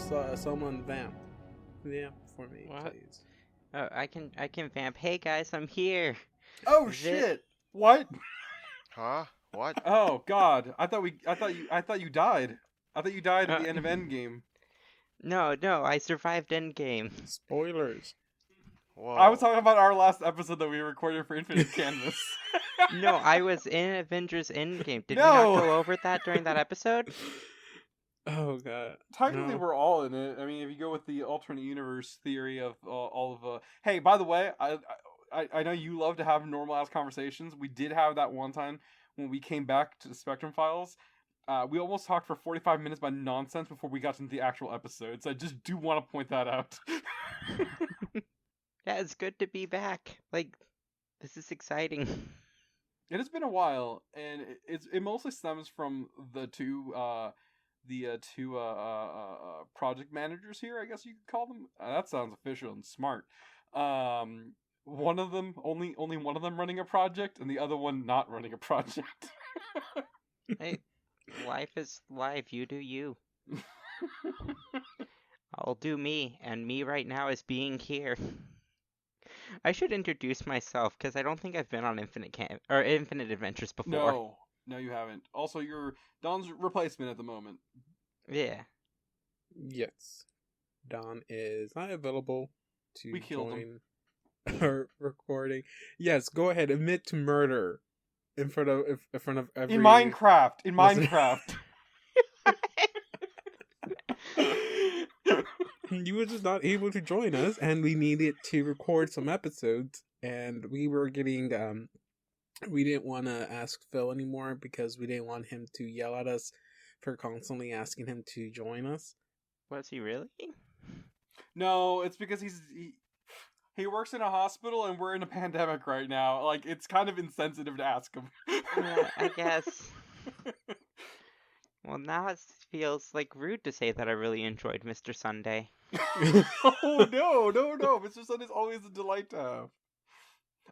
someone vamp. Vamp for me, What? please. Oh, I can vamp. Hey guys, I'm here. Oh Zip. shit! What? Huh? What? Oh god! I thought you died. I thought you died at Uh, the end of Endgame. no, I survived Endgame. Spoilers. I was Whoa. talking about our last episode that we recorded for Infinite Canvas. No, I was in Avengers Endgame. Did we not No! go over that during that episode? Oh god. Technically, No. we're all in it. I mean, if you go with the alternate universe theory of all of Hey, by the way, I know you love to have normal ass conversations. We did have that one time when we came back to the Spectrum Files. We almost talked for 45 minutes about nonsense before we got into the actual episode. So I just do want to point that out. Yeah, it's good to be back. Like, this is exciting. It has been a while, and it mostly stems from the two project managers here, I guess you could call them. That sounds official and smart. One of them only one of them running a project, and the other one not running a project. Hey, life is life. You do you. I'll do me, and me right now is being here. I should introduce myself because I don't think I've been on Infinite Adventures before. No, you haven't. Also, you're Don's replacement at the moment. Yeah. Yes. Don is not available to We killed him. join our recording. Yes, go ahead. Admit to murder in front of every. In Minecraft. In Listen. Minecraft. You were just not able to join us, and we needed to record some episodes, and we were getting we didn't want to ask Phil anymore because we didn't want him to yell at us for constantly asking him to join us. Was he really? No, it's because he works in a hospital, and we're in a pandemic right now. Like, it's kind of insensitive to ask him. Yeah, I guess. Well, now it feels like rude to say that I really enjoyed Mr. Sunday. Oh no! Mr. Sun is always a delight to have.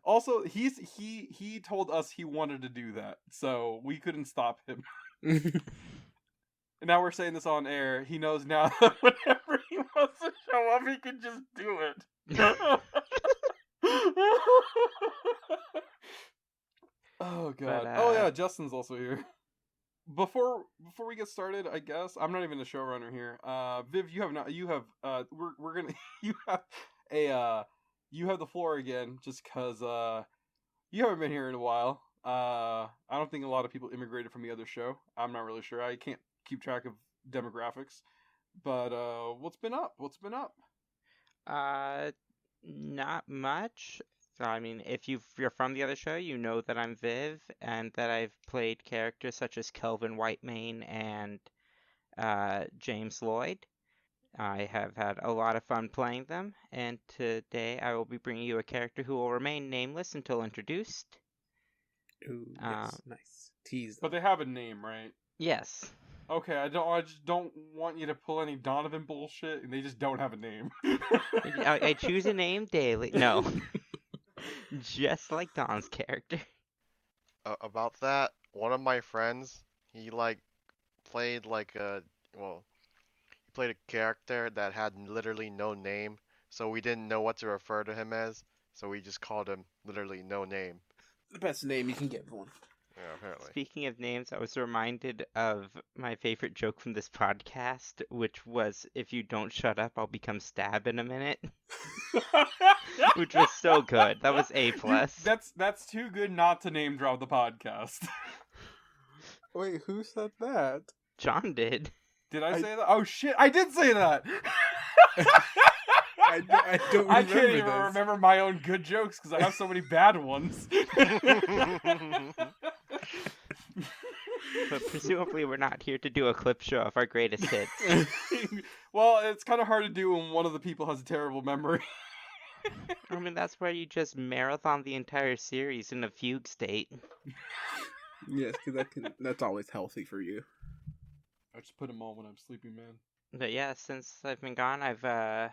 Also, he told us he wanted to do that, so we couldn't stop him. And now we're saying this on air. He knows now that whenever he wants to show up, he can just do it. Oh god. But, Oh yeah, Justin's also here. Before we get started, I guess I'm not even the showrunner here. Viv, we're gonna you have the floor again, just because you haven't been here in a while. I don't think a lot of people immigrated from the other show. I'm not really sure. I can't keep track of demographics. But what's been up? Not much. So, I mean, if you're from the other show, you know that I'm Viv, and that I've played characters such as Kelvin Whitemane and James Lloyd. I have had a lot of fun playing them, and today I will be bringing you a character who will remain nameless until introduced. Ooh, yes, nice. Tease them. But they have a name, right? Yes. Okay, I just don't want you to pull any Donovan bullshit, and they just don't have a name. I choose a name daily. No. Just like Don's character. About that, one of my friends, he played he played a character that had literally no name, so we didn't know what to refer to him as, so we just called him literally No Name. The best name you can get for one. Yeah, apparently. Speaking of names, I was reminded of my favorite joke from this podcast, which was, if you don't shut up, I'll become Stab in a minute. Which was so good. That was A+. That's too good not to name drop the podcast. Wait, who said that? John did. Did I say that? Oh shit, I did say that! I don't remember I can't even this. remember my own good jokes because I have so many bad ones. But presumably we're not here to do a clip show of our greatest hits. Well, it's kind of hard to do when one of the people has a terrible memory. I mean, that's where you just marathon the entire series in a fugue state. Yes, because that's always healthy for you. I just put them on when I'm sleeping, man. But yeah, since I've been gone, I've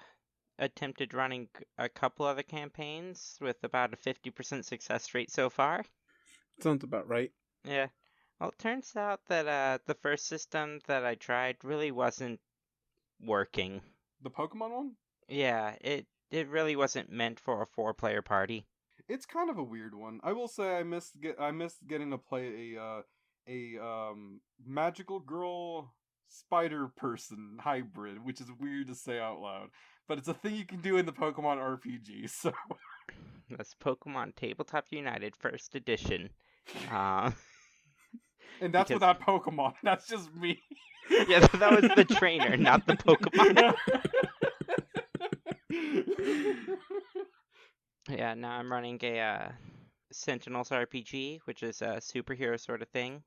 attempted running a couple other campaigns with about a 50% success rate so far. Sounds about right. Yeah. Well, it turns out that the first system that I tried really wasn't working. The Pokemon one? Yeah, it really wasn't meant for a 4-player party. It's kind of a weird one. I will say I missed getting to play a magical girl spider person hybrid, which is weird to say out loud, but it's a thing you can do in the Pokemon RPG. So That's Pokemon Tabletop United First Edition. and that's Because- without Pokemon. That's just me. Yeah, that was the trainer, not the Pokemon. Yeah, now I'm running a Sentinels RPG, which is a superhero sort of thing.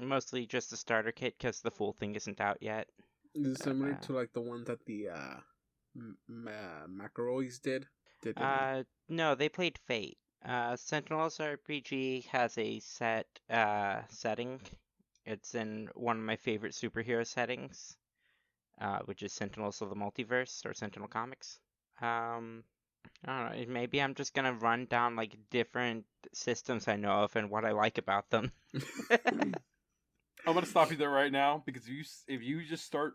Mostly just a starter kit because the full thing isn't out yet. Is it similar to like the one that the Macaroys did? Did they not? No, they played Fate. Sentinels RPG has a set setting. It's in one of my favorite superhero settings, which is Sentinels of the Multiverse or Sentinel Comics. I don't know. Maybe I'm just gonna run down like different systems I know of and what I like about them. I'm gonna stop you there right now because if you just start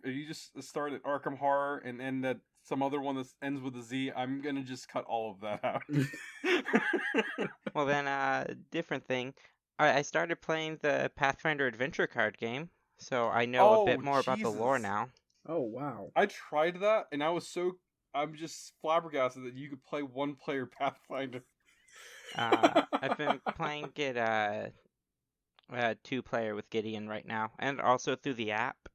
at Arkham Horror and end at some other one that ends with a Z, I'm gonna just cut all of that out. Well then, different thing. I started playing the Pathfinder Adventure card game, so I know a bit more about the lore Jesus. now. Oh wow! I tried that and I'm just flabbergasted that you could play one player Pathfinder. I've been playing it 2-player with Gideon right now, and also through the app,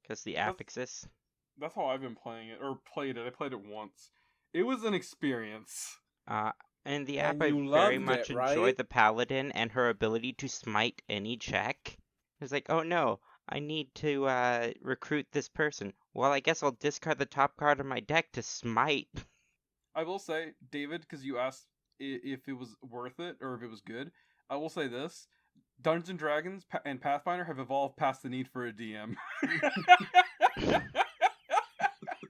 because the app exists. That's how I've been playing it, or played it. I played it once. It was an experience. In the And app, I you very loved much it, enjoy right? the paladin and her ability to smite any check. It's like, oh no, I need to recruit this person. Well, I guess I'll discard the top card of my deck to smite. I will say, David, because you asked if it was worth it or if it was good, I will say this. Dungeons and Dragons and Pathfinder have evolved past the need for a DM.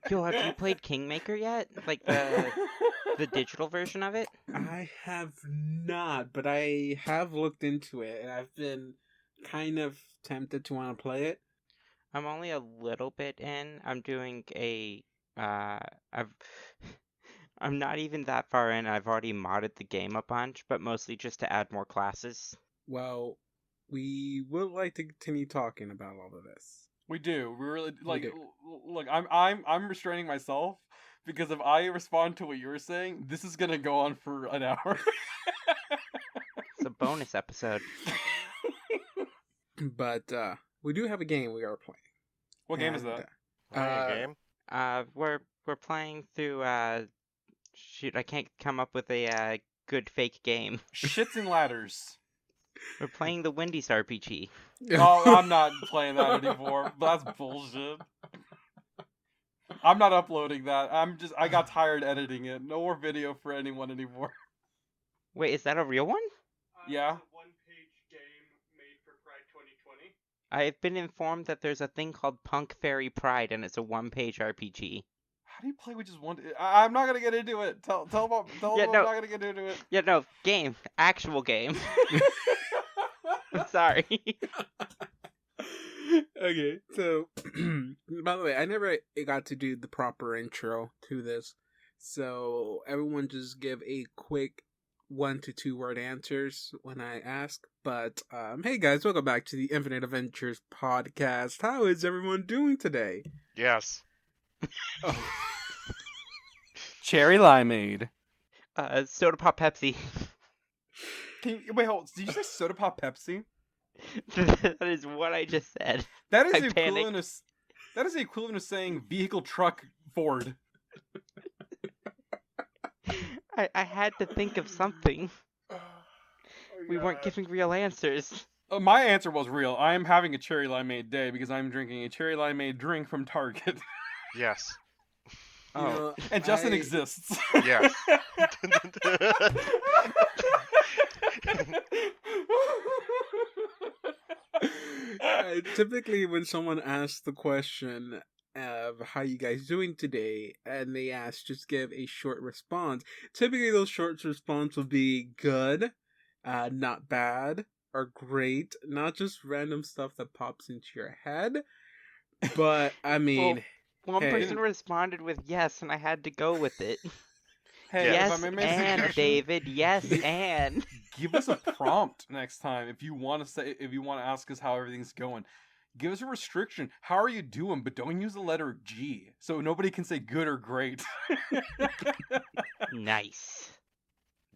Yo, have you played Kingmaker yet? Like the digital version of it? I have not, but I have looked into it, and I've been kind of tempted to want to play it. I'm only a little bit in. I'm doing I'm not even that far in. I've already modded the game a bunch, but mostly just to add more classes. Well, we would like to continue talking about all of this. We do. We really We do. Look, I'm restraining myself because if I respond to what you're saying, this is gonna go on for an hour. It's a bonus episode. But we do have a game we are playing. What game is And, that? Playing a game? We're playing through shoot, I can't come up with a good fake game. Shits and Ladders. We're playing the Wendy's RPG. Oh, I'm not playing that anymore. That's bullshit. I'm not uploading that. I got tired editing it. No more video for anyone anymore. Wait, is that a real one? Yeah. It's a one-page game made for Pride 2020. I've been informed that there's a thing called Punk Fairy Pride, and it's a one-page RPG. How do you play with just one? I'm not gonna get into it. Tell them Yeah, I'm no. not gonna get into it. Yeah, no, game. Actual game. Sorry. Okay, so by the way, I never got to do the proper intro to this, so everyone just give a quick 1 to 2 word answers when I ask. But hey guys, welcome back to the Infinite Adventures podcast. How is everyone doing today? Yes. Cherry limeade. Soda Pop Pepsi. Wait, hold. Did you say soda pop Pepsi? That is what I just said. That is I the equivalent of. That is the equivalent of saying vehicle truck Ford. I had to think of something. We weren't giving real answers. My answer was real. I am having a cherry limeade day because I'm drinking a cherry limeade drink from Target. Yes. You know, And Justin I- exists. Yes. Typically, when someone asks the question of how you guys doing today, and they ask, just give a short response. Typically, those short response will be good, not bad, or great. Not just random stuff that pops into your head. But I mean, One hey, person responded with yes, and I had to go with it. Hey, Yeah. if I Yes, may make a and suggestion, David, yes, Gi- and. give us a prompt next time if you want to say, if you want to ask us how everything's going. Give us a restriction. How are you doing? But don't use the letter G, so nobody can say good or great. Nice.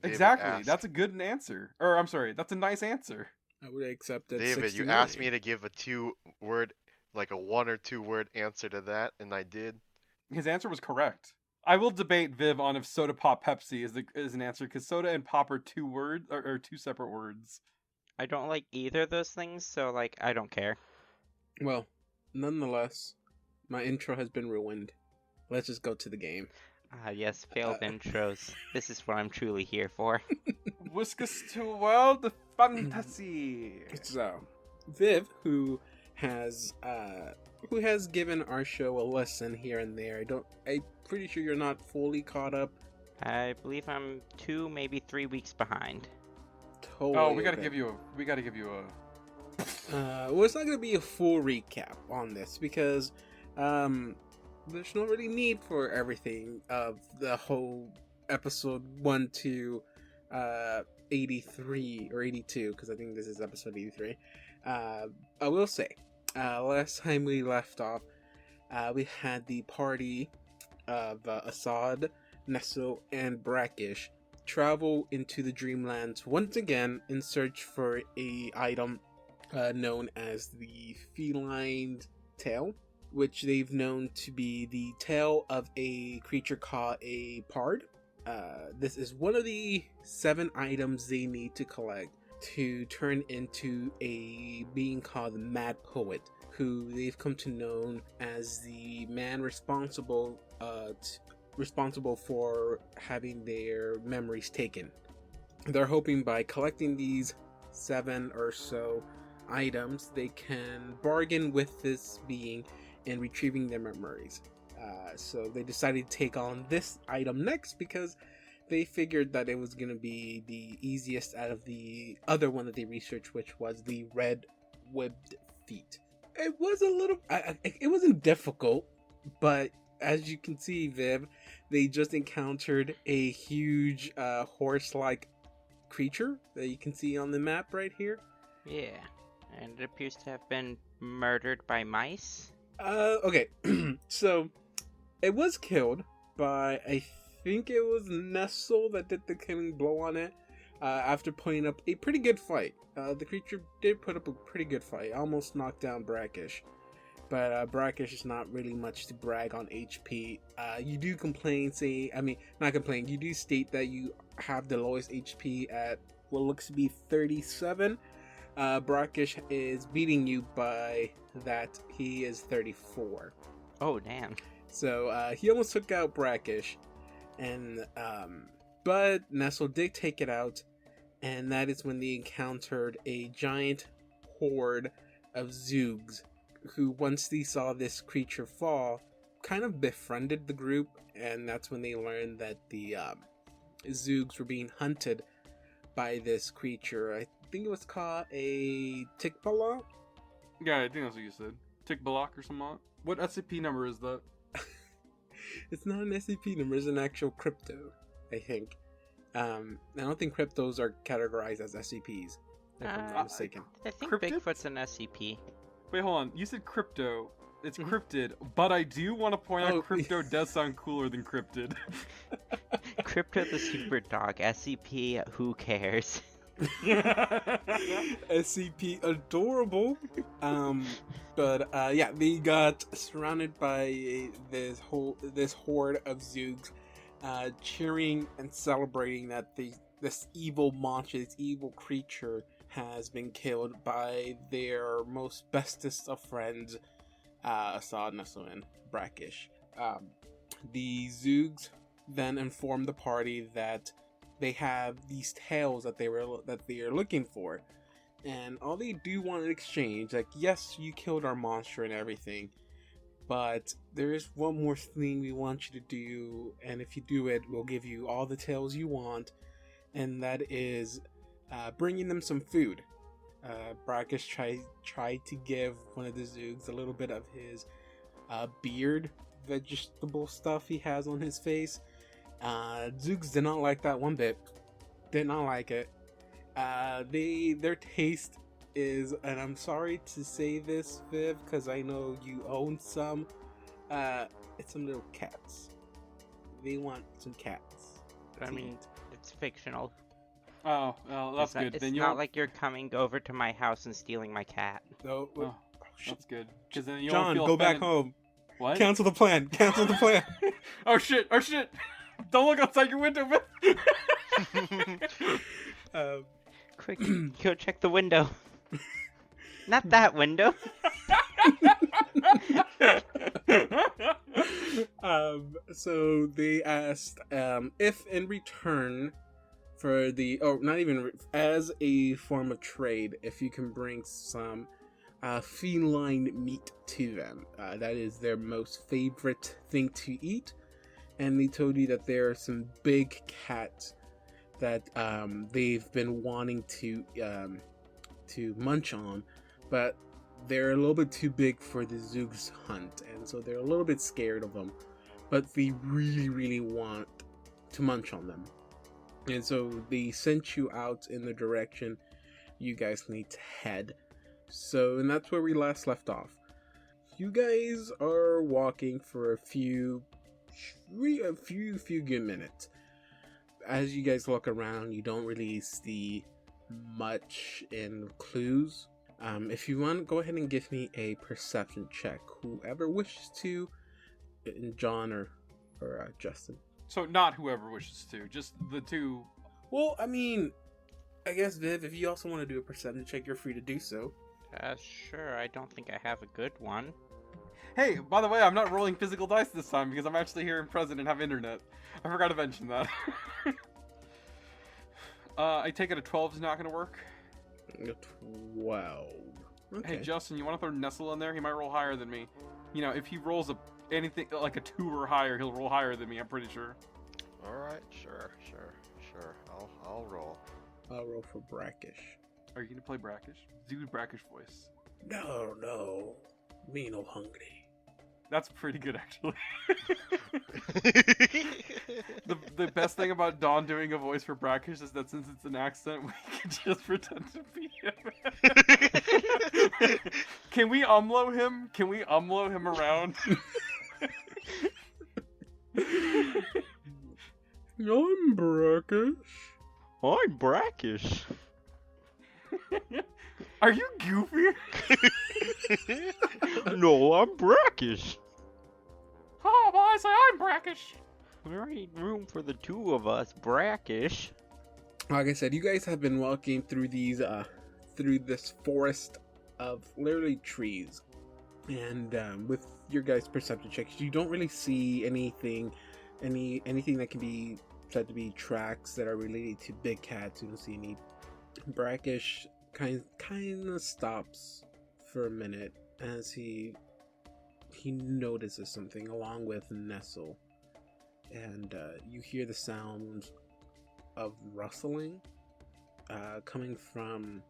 David Exactly. asked. That's a good answer. Or I'm sorry, that's a nice answer. I would accept it. David, you asked me to give a 2-word, like a 1 or 2-word answer to that, and I did. His answer was correct. I will debate Viv on if soda pop Pepsi is an answer because soda and pop are 2 words or 2 separate words. I don't like either of those things, so like I don't care. Well, nonetheless, my intro has been ruined. Let's just go to the game. Ah, yes, failed intros. This is what I'm truly here for. Whisk us to a world of fantasy. So, Viv, who has given our show a lesson here and there. I'm pretty sure you're not fully caught up. I believe I'm 2, maybe 3 weeks behind. Totally. Oh, we gotta okay. give you a. Well, it's not gonna be a full recap on this because there's no really need for everything of the whole episode 1 to 83 or 82, because I think this is episode 83. I will say, last time we left off, we had the party of Assad, Nestle, and Brackish travel into the Dreamlands once again in search for a item known as the feline tail, which they've known to be the tail of a creature called a pard. This is one of the 7 items they need to collect to turn into a being called the Mad Poet, who they've come to know as the man responsible for having their memories taken. They're hoping by collecting these 7 or so items, they can bargain with this being in retrieving their memories. So they decided to take on this item next because they figured that it was going to be the easiest out of the other one that they researched, which was the red webbed feet. It was a little, it wasn't difficult, but as you can see, Viv, they just encountered a huge horse-like creature that you can see on the map right here. Yeah, and it appears to have been murdered by mice. Okay, so it was killed by, I think it was Nestle that did the killing blow on it after putting up a pretty good fight. The creature did put up a pretty good fight, almost knocked down Brackish. But Brackish is not really much to brag on HP. You do you do state that you have the lowest HP at what looks to be 37. Brackish is beating you by that. He is 34. Oh, damn. So he almost took out Brackish, and but Nestle did take it out, and that is when they encountered a giant horde of Zoogs, who once they saw this creature fall, kind of befriended the group, and that's when they learned that the Zoogs were being hunted by this creature. I think it was called a Tikbala. Yeah, I think that's what you said. Tick Balak or something. What SCP number is that? It's not an SCP number, it's an actual crypto, I think. I don't think cryptos are categorized as SCPs, if I'm not mistaken. I think Cryptid? Bigfoot's an SCP. Wait, hold on. You said crypto. It's Mhm. cryptid, but I do want to point out Oh, crypto does sound cooler than cryptid. Crypto the super dog. SCP, who cares? SCP adorable. But yeah, they got surrounded by this horde of Zoogs, cheering and celebrating that this evil monster, this evil creature, has been killed by their most bestest of friends, Assad, Nestle, and Brackish. The Zoogs then informed the party that they have these tails that they are looking for, and all they do want in exchange, like, yes, you killed our monster and everything, but there is one more thing we want you to do, and if you do it, we'll give you all the tails you want, and that is bringing them some food. Brackish tried to give one of the Zoogs a little bit of his beard, vegetable stuff he has on his face. Zoogs did not like that one bit. Did not like it. Their taste is, and I'm sorry to say this, Viv, because I know you own some. It's some little cats. They want some cats. I mean, it's fictional. Oh, well, that's good. It's Then not like you're coming over to my house and stealing my cat. So, Oh, that's good. Because then you John, feel go back offended. home. What? Cancel the plan. Cancel the plan. Oh shit! Oh shit! Don't look outside your window, man. Quick, go check the window. Not that window. So they asked if in return for as a form of trade, if you can bring some feline meat to them. That is their most favorite thing to eat. And they told you that there are some big cats that they've been wanting to munch on, but they're a little bit too big for the Zoogs hunt, and so they're a little bit scared of them, but they really, really want to munch on them. And so they sent you out in the direction you guys need to head. So, and that's where we last left off. You guys are walking for a few good minutes. As you guys look around, you don't really see much in clues. If you want, go ahead and give me a perception check. Whoever wishes to, John or Justin. So not whoever wishes to, just the two. Well, I mean, I guess Viv, if you also want to do a perception check, you're free to do so. Sure. I don't think I have a good one. Hey, by the way, I'm not rolling physical dice this time because I'm actually here in present and have internet. I forgot to mention that. I take it a 12 is not going to work. 12. Okay. Hey, Justin, you want to throw Nestle in there? He might roll higher than me. You know, if he rolls anything like a 2 or higher, he'll roll higher than me, I'm pretty sure. Alright, sure. I'll roll. I'll roll for Brackish. Are you going to play Brackish? Do Brackish voice. No. Me no hungry. That's pretty good, actually. the best thing about Don doing a voice for Brackish is that since it's an accent, we can just pretend to be him. Can we umlo him? Can we umlo him around? I'm Brackish. I'm Brackish. Are you goofy? No, I'm Brackish. Oh, well, I say I'm Brackish. There ain't room for the two of us, Brackish. Like I said, you guys have been walking through through this forest of literally trees, and with your guys' perception checks, you don't really see anything that can be said to be tracks that are related to big cats. You don't see any. Brackish kind of stops for a minute as he notices something along with Nestle, and you hear the sound of rustling coming from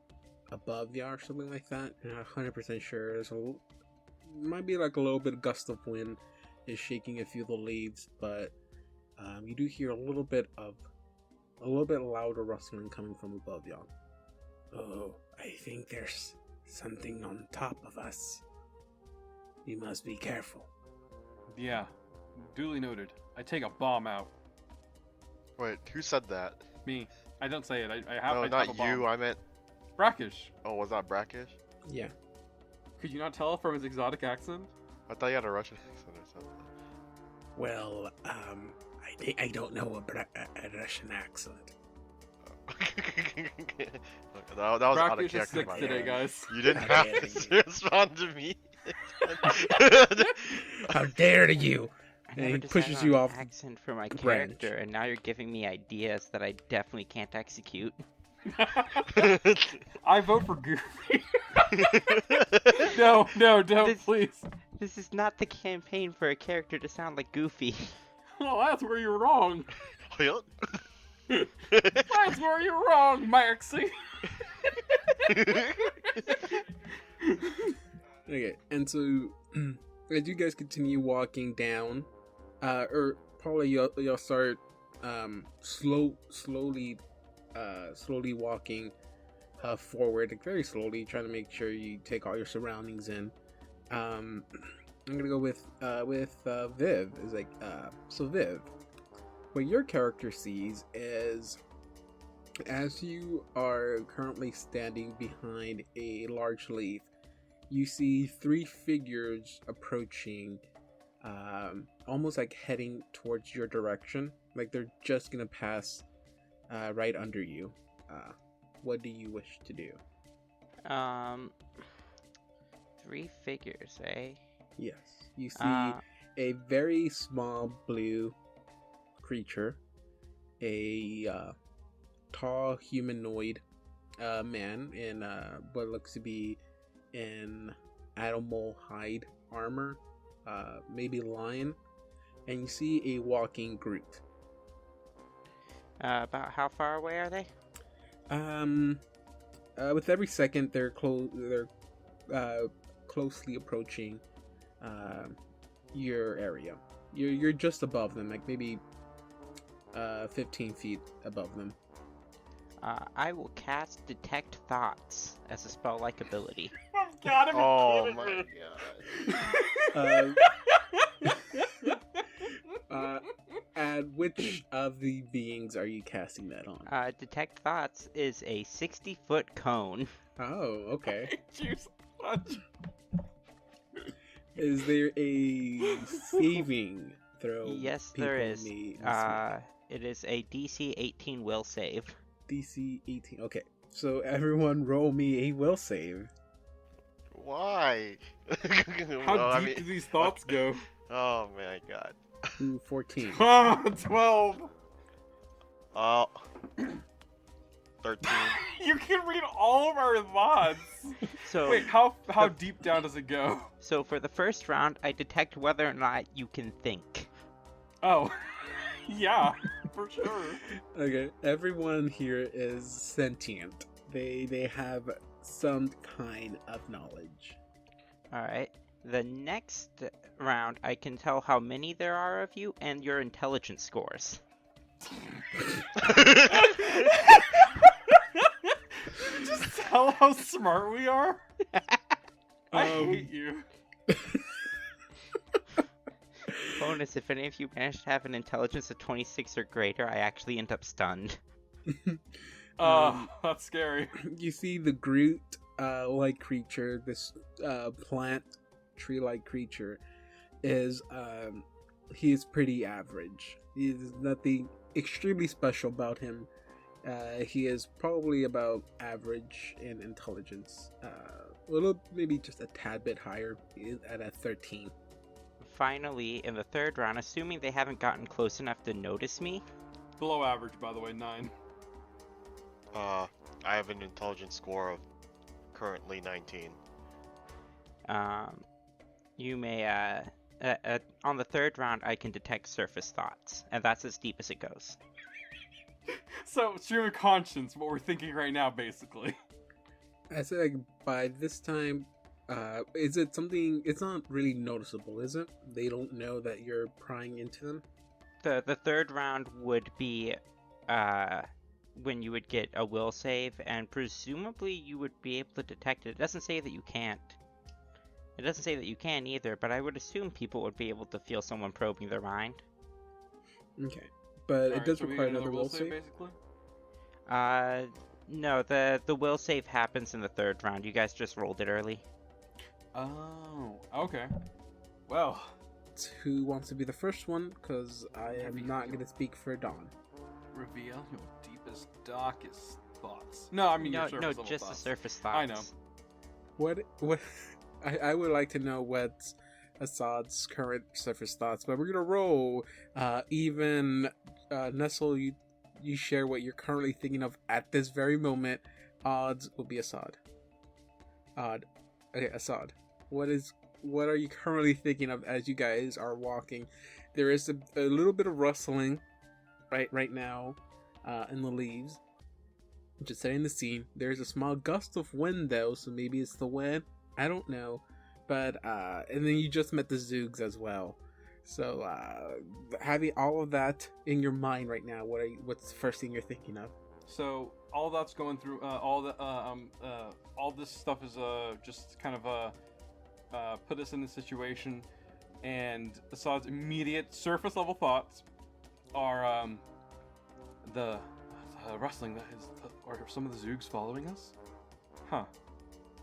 above you or something like that. You're not 100% sure. Might be like a little bit of gust of wind is shaking a few of the leaves, but you do hear a little bit louder rustling coming from above y'all. Oh, I think there's something on top of us. You must be careful. Yeah, duly noted. I take a bomb out. Wait, who said that? Me. I don't say it. I have. No, I not have a bomb. you. I meant. Brackish. Oh, was that Brackish? Yeah. Could you not tell from his exotic accent? I thought you had a Russian accent or something. Well, I don't know a Russian accent. that was out of Brackish is character. sick by today, the way. guys. You didn't How have dare to respond to me. How dare you! I And never he decided pushes on you an off accent for my branch. character, and now you're giving me ideas that I definitely can't execute. I vote for Goofy. No, don't, please. This is not the campaign for a character to sound like Goofy. Oh, that's where you're wrong. Yep. That's where you're wrong, Maxie. Okay, and so as you guys continue walking down, or probably you'll start slowly walking forward, like very slowly, trying to make sure you take all your surroundings in. I'm gonna go with Viv. Is like so Viv, what your character sees is, as you are currently standing behind a large leaf, you see three figures approaching, almost like heading towards your direction, like they're just gonna pass right under you. What do you wish to do? Three figures, eh? Yes, you see a very small blue creature, a tall humanoid man in what looks to be an animal hide armor, maybe lion, and you see a walking Groot. About how far away are they? With every second, they're closely approaching your area. You're just above them, like maybe 15 feet above them. I will cast Detect Thoughts as a spell-like ability. I've gotta be Oh kidding my me. And which of the beings are you casting that on? Detect Thoughts is a 60-foot cone. Oh, okay. I hate you so much. Is there a saving throw? Yes, people there is. must It is a DC 18 will save. make? DC 18. Okay, so everyone roll me a will save. Why? How Well, I deep do mean- these thoughts go? Oh my god. Ooh, 14. 12. Oh. 13. You can read all of our thoughts. So, Wait, how deep down does it go? so for the first round, I detect whether or not you can think. Oh, yeah, for sure. Okay, everyone here is sentient. They have some kind of knowledge. All right. The next round, I can tell how many there are of you and your intelligence scores. Just tell how smart we are. I Um, hate you. Bonus, if any of you manage to have an intelligence of 26 or greater, I actually end up stunned. That's scary. You see the Groot like creature, this plant tree-like creature, is he is pretty average. He is nothing extremely special about him. He is probably about average in intelligence. A little, maybe just a tad bit higher. He is at a 13. Finally, in the third round, assuming they haven't gotten close enough to notice me, Below average, by the way, 9. I have an intelligence score of currently 19. you may, on the third round, I can detect surface thoughts, and that's as deep as it goes. So, stream of conscience, what we're thinking right now, basically. I say, like, by this time, is it something? It's not really noticeable, is it? They don't know that you're prying into them. The third round would be, when you would get a will save, and presumably you would be able to detect it. It doesn't say that you can't. It doesn't say that you can either, but I would assume people would be able to feel someone probing their mind. Okay, but it does require another will save. basically. No, the will save happens in the third round. You guys just rolled it early. Oh, okay. Well, Who wants to be the first one? Because I am Heavy not heel. going to speak for Dawn. reveal your deepest, darkest thoughts. No, I mean No, your surface no, level just thoughts. the surface thoughts. I know. What? I would like to know what Assad's current surface thoughts, but we're gonna roll. Even Nestle, you share what you're currently thinking of at this very moment. Odds will be Assad. Odd. Okay, Assad. What are you currently thinking of as you guys are walking? There is a little bit of rustling right now in the leaves. Just setting the scene. There's a small gust of wind though, so maybe it's the wind. I don't know. But and then you just met the Zoogs as well. So having all of that in your mind right now, what's the first thing you're thinking of? So all that's going through. All this stuff is just kind of put us in this situation, and Assad's immediate surface level thoughts are the rustling. Are some of the Zoogs following us? Huh.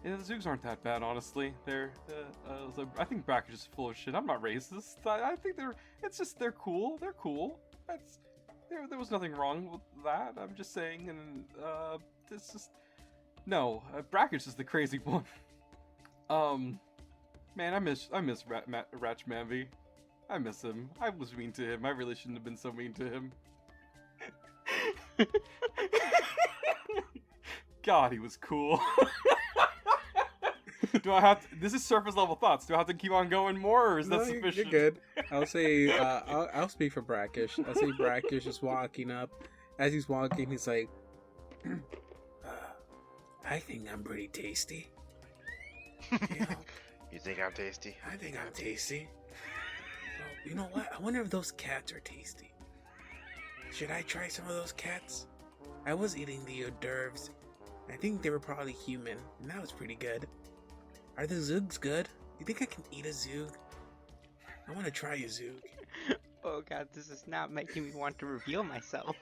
Yeah, the Zoogs aren't that bad, honestly. I think Brackish is full of shit. I'm not racist. I think they're cool. They're cool. There was nothing wrong with that. I'm just saying, and it's just no. Brackish is the crazy one. Man, I miss Ratchmanby. I miss him. I was mean to him. I really shouldn't have been so mean to him. God, he was cool. Do I have to, this is surface level thoughts. Do I have to keep on going more, or is that sufficient? You're good. I'll say, I'll speak for Brackish. I'll say Brackish is walking up. As he's walking, he's like, I think I'm pretty tasty. You think I'm tasty? I think I'm tasty. Well, you know what? I wonder if those cats are tasty. Should I try some of those cats? I was eating the hors d'oeuvres. I think they were probably human, and that was pretty good. Are the Zoogs good? You think I can eat a Zoog? I want to try a Zoog. Oh god, this is not making me want to reveal myself.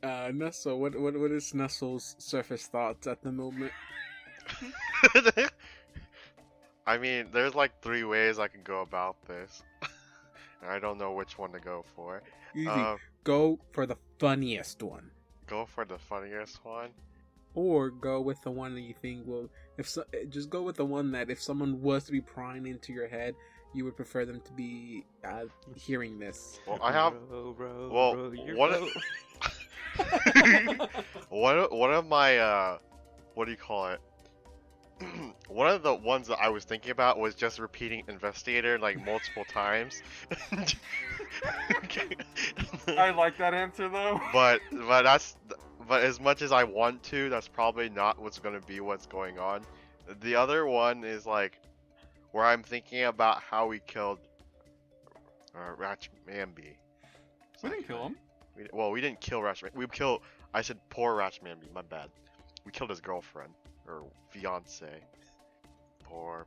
Nestle, what is Nestle's surface thoughts at the moment? I mean, there's like 3 ways I can go about this. I don't know which one to go for. Easy. Go for the funniest one. Go for the funniest one? Or go with the one that you think will... just go with the one that if someone was to be prying into your head, you would prefer them to be hearing this. Well, I have... one of my, what do you call it? One of the ones that I was thinking about was just repeating investigator like multiple times. I like that answer though. But as much as I want to, that's probably not what's going on. The other one is like where I'm thinking about how we killed Ratchmanby. We didn't kill him. We didn't kill Ratchmanby. I said poor Ratchmanby. My bad. We killed his girlfriend. Or fiance. Poor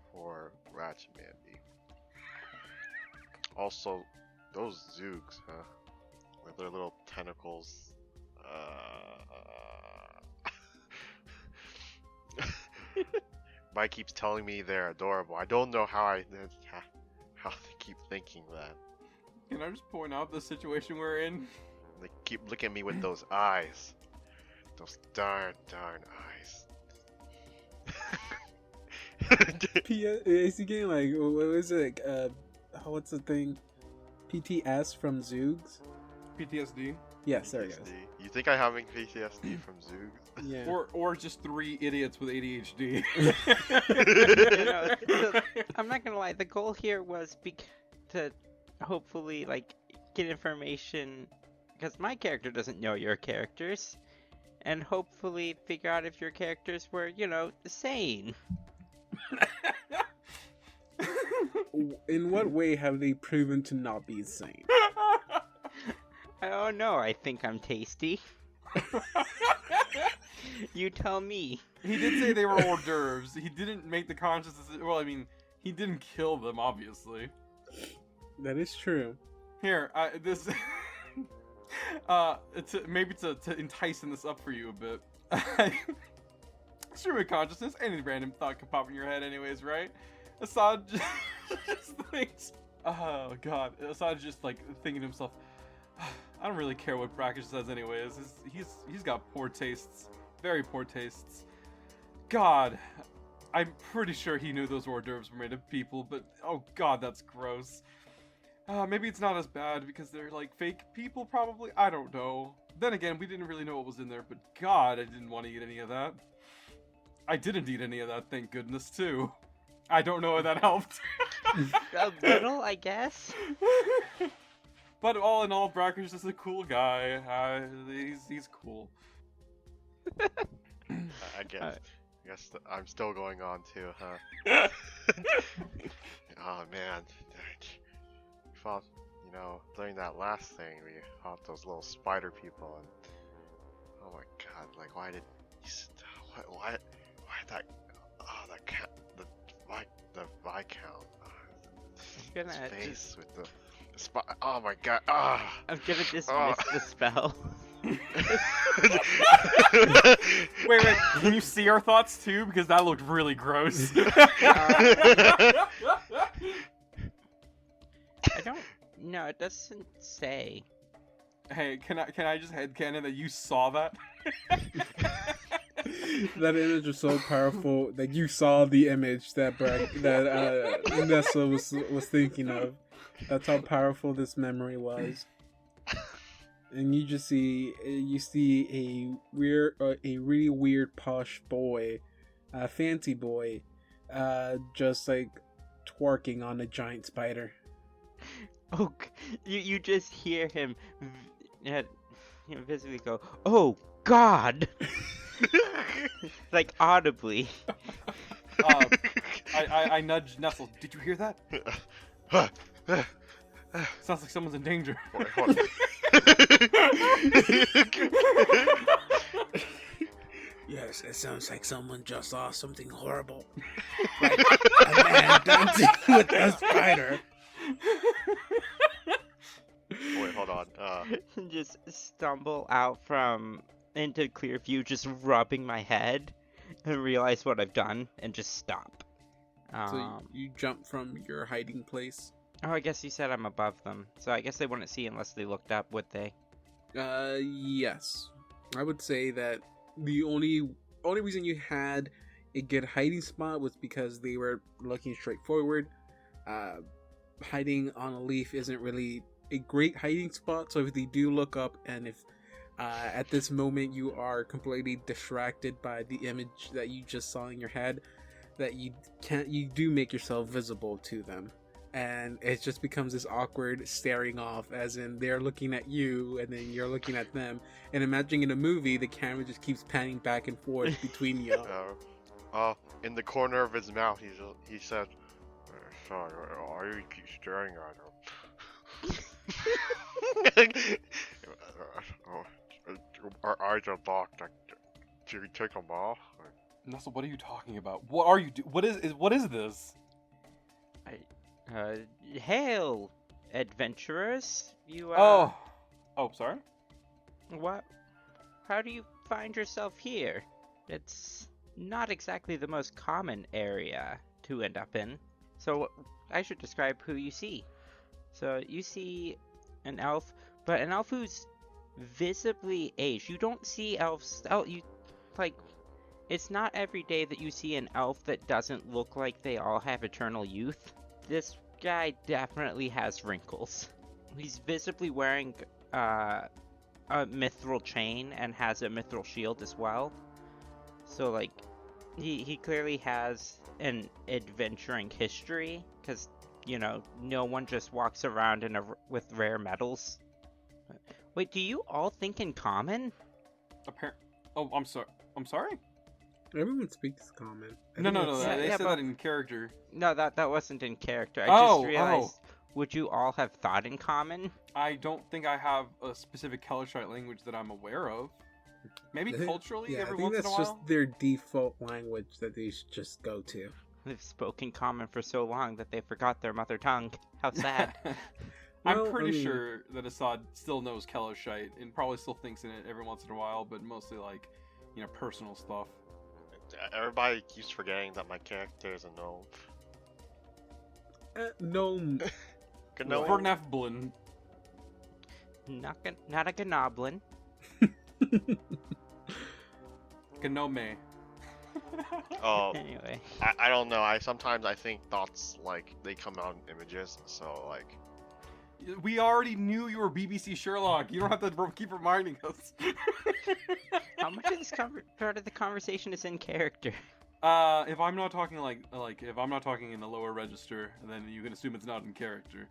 Ratchmanby. Also, those Zoogs, huh? With their little tentacles. Mike keeps telling me they're adorable. I don't know how they keep thinking that. Can I just point out the situation we're in? They keep looking at me with those eyes. Those darn eyes. Is he getting like, what is it? What's the thing? PTS from Zoogs? PTSD? Yes, there it is. You think I'm having PTSD from Zoogs? Yeah. Or just 3 idiots with ADHD. I'm not gonna lie, the goal here was to hopefully like get information, because my character doesn't know your characters, and hopefully figure out if your characters were, sane. In what way have they proven to not be sane? I don't know. I think I'm tasty. You tell me. He did say they were hors d'oeuvres. He didn't make the conscious decision. Well, I mean, he didn't kill them, obviously. That is true. Here, this... maybe to entice this up for you a bit. Stream of consciousness, any random thought could pop in your head anyways, right? Assad just thinks, oh god, Assad's just like thinking to himself, I don't really care what Brackish says anyways. He's got poor tastes, very poor tastes. God, I'm pretty sure he knew those hors d'oeuvres were made of people, but oh god, that's gross. Maybe it's not as bad because they're like fake people, probably. I don't know. Then again, we didn't really know what was in there, but god, I didn't want to eat any of that. I didn't eat any of that, thank goodness, too. I don't know if that helped. A little, I guess. But all in all, Bracker's just a cool guy. He's cool. I guess I'm still going on too, huh? Oh man, we fought, during that last thing, we fought those little spider people, and oh my god, like why that, the Viscount, I'm his gonna face with the oh my god, ah! I'm gonna dismiss Oh. the spell. Wait, can you see our thoughts too? Because that looked really gross. I don't. No, it doesn't say. Hey, can I just headcanon that you saw that? That image was so powerful that you saw the image that Nessa was thinking of. That's how powerful this memory was. And you just see a really weird posh boy, a fancy boy, just like twerking on a giant spider. Oh, you just hear him, visibly go, "Oh God!" Like audibly. I nudged Nestle. Did you hear that? Sounds like someone's in danger. Wait, hold on. Yes, it sounds like someone just saw something horrible. Like a man dancing with a spider. Wait, hold on. Just stumble out into clear view, just rubbing my head, and realize what I've done, and just stop. So you jump from your hiding place. Oh, I guess you said I'm above them, so I guess they wouldn't see unless they looked up, would they? Yes. I would say that the only reason you had a good hiding spot was because they were looking straight forward. Hiding on a leaf isn't really a great hiding spot, so if they do look up, and if at this moment you are completely distracted by the image that you just saw in your head, that you do make yourself visible to them. And it just becomes this awkward staring off, as in they're looking at you and then you're looking at them. And imagine in a movie, the camera just keeps panning back and forth between you. In the corner of his mouth, he said, "Sorry, why you keep staring at him?" Our eyes are locked. Should we take them off? Nestle, what are you talking about? What are you What is this? Hail, adventurers! You, Oh, sorry? What? How do you find yourself here? It's not exactly the most common area to end up in. So, I should describe who you see. So, you see an elf, but an elf who's visibly aged. You don't see elves... it's not every day that you see an elf that doesn't look like they all have eternal youth. This guy definitely has wrinkles. He's visibly wearing a mithril chain and has a mithril shield as well. So, like, he clearly has an adventuring history, because, no one just walks around with rare metals. Wait, do you all think in common? Oh, I'm sorry. I'm sorry? Everyone speaks common. No. Yeah, They said but- that in character. No, that wasn't in character. I Oh, just realized, would you all have thought in common? I don't think I have a specific Kelishite language that I'm aware of. Maybe culturally, Yeah, I every think once in a that's while. just their default language that they should just go to. They've spoken common for so long that they forgot their mother tongue. How sad. I'm Well, pretty I mean- sure that Assad still knows Kelishite and probably still thinks in it every once in a while, but mostly like, personal stuff. Everybody keeps forgetting that my character is a gnome. Gnome. Gnome. Vernefblin. Not a gnoblin. Gnome. Oh, Anyway. I don't know. Sometimes I think thoughts they come out in images. So We already knew you were BBC Sherlock. You don't have to keep reminding us. How much of this part of the conversation is in character? If I'm not talking if I'm not talking in a lower register, then you can assume it's not in character.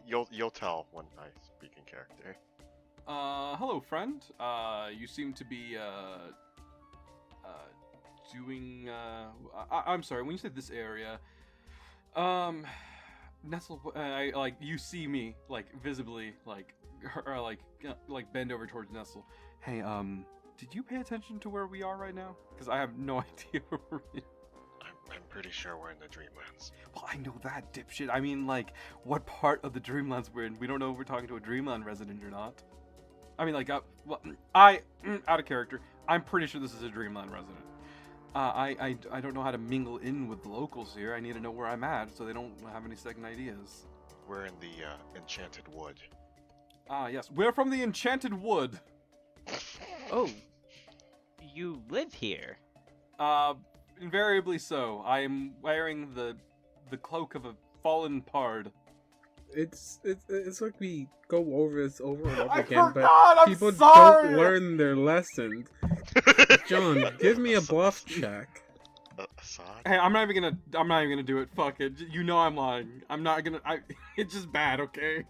You'll tell when I speak in character. Hello, friend. You seem to be doing. I'm sorry. When you said this area, Nestle, like you see me like visibly like bend over towards Nestle. Hey, did you pay attention to where we are right now? Because I have no idea where we're in. I'm pretty sure we're in the Dreamlands. Well, I know that, dipshit. I mean, like, what part of the Dreamlands we're in? We don't know if we're talking to a Dreamland resident or not. I mean, like, out of character. I'm pretty sure this is a Dreamland resident. I don't know how to mingle in with the locals here. I need to know where I'm at so they don't have any second ideas. We're in the Enchanted Wood. Yes. We're from the Enchanted Wood. Oh, you live here? Invariably so. I am wearing the cloak of a fallen pard. It's like we go over this over and over I again, forgot, but I'm people sorry! don't learn their lessons. John, give me a bluff check. Assad? Hey, I'm not even gonna do it. Fuck it. You know I'm lying. I'm not gonna. It's just bad, okay?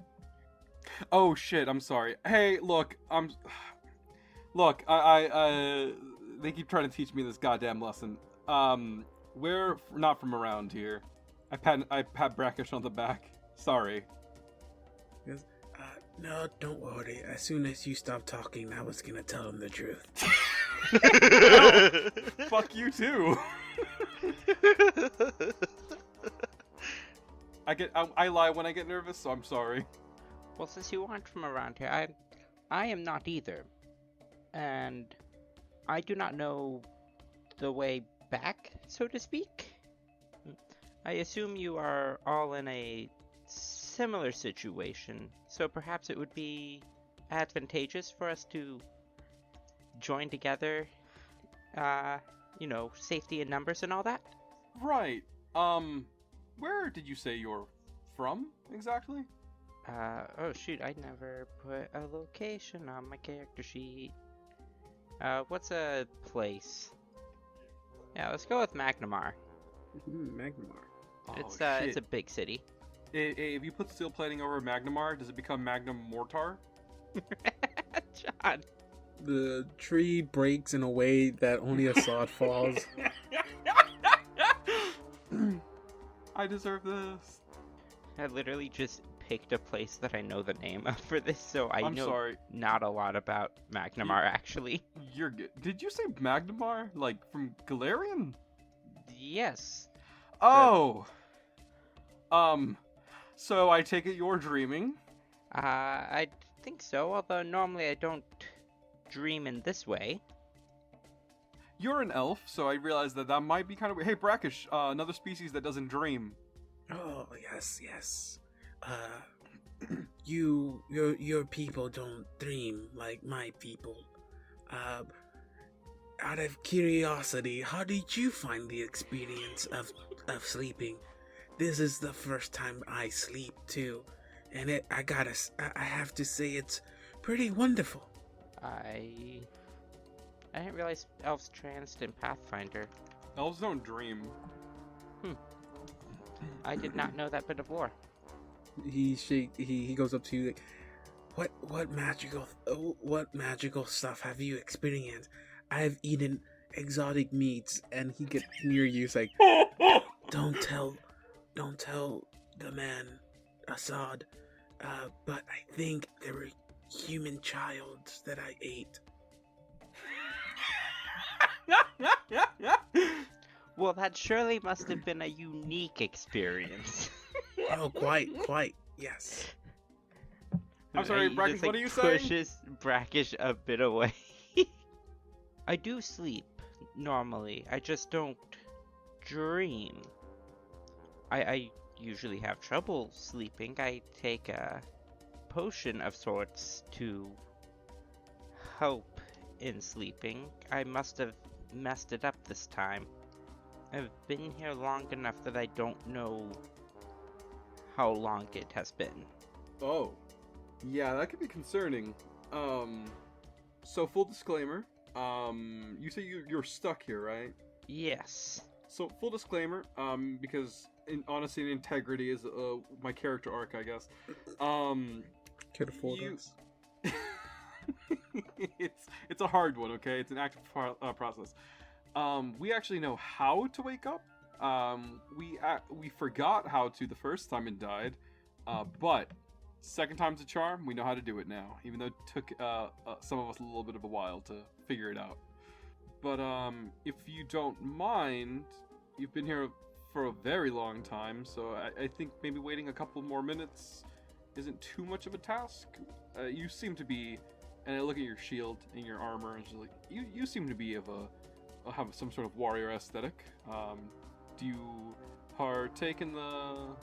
Oh shit. I'm sorry. Hey, look. Look. They keep trying to teach me this goddamn lesson. We're not from around here. I pat Brackish on the back. Sorry. Yes. No, don't worry. As soon as you stop talking, I was gonna tell him the truth. Fuck you too. I lie when I get nervous, so I'm sorry. Well, since you aren't from around here, I am not either. And I do not know the way back, so to speak. I assume you are all in a similar situation, so perhaps it would be advantageous for us to join together, safety in numbers and all that? Right. Where did you say you're from, exactly? Oh shoot, I never put a location on my character sheet. What's a place? Yeah, let's go with Magnamar. Magnamar. Oh, It's shit. a big city. If you put steel plating over Magnamar, does it become Magnum Mortar? John. The tree breaks in a way that only a sod falls. I deserve this. I literally just picked a place that I know the name of for this, so I'm know sorry. not a lot about Magnamar, actually. You're good. Did you say Magnamar? Like, from Galarian? Yes. Oh! So I take it you're dreaming? I think so, although normally I don't dream in this way. You're an elf, so I realize that might be kind of weird. Hey, Brackish, another species that doesn't dream. Oh, yes. Your people don't dream like my people. Out of curiosity, how did you find the experience of sleeping? This is the first time I sleep too, and I have to say it's pretty wonderful. I didn't realize elves tranced in Pathfinder. Elves don't dream. I did not know that bit of lore. He goes up to you like, what magical stuff have you experienced? I've eaten exotic meats, and he gets near you. He's like, don't tell the man, Assad. But I think there were human childs that I ate. Well, that surely must have been a unique experience. Oh, quite, yes. I'm sorry, He Brackish, just, what are you saying? Pushes Brackish a bit away. I do sleep normally. I just don't dream. I usually have trouble sleeping. I take a potion of sorts to help in sleeping. I must have messed it up this time. I've been here long enough that I don't know how long it has been. Oh. Yeah, that could be concerning. So full disclaimer, you say you're stuck here, right? Yes. So full disclaimer, because honesty and integrity is my character arc, I guess. Could have fooled You- us. it's a hard one, okay? It's an active process. We actually know how to wake up. We forgot how to the first time and died, but second time's a charm. We know how to do it now, even though it took some of us a little bit of a while to figure it out. But if you don't mind, you've been here for a very long time, so I think maybe waiting a couple more minutes isn't too much of a task. You seem to be, and I look at your shield and your armor, and just like you seem to be have some sort of warrior aesthetic. Do you partake in the?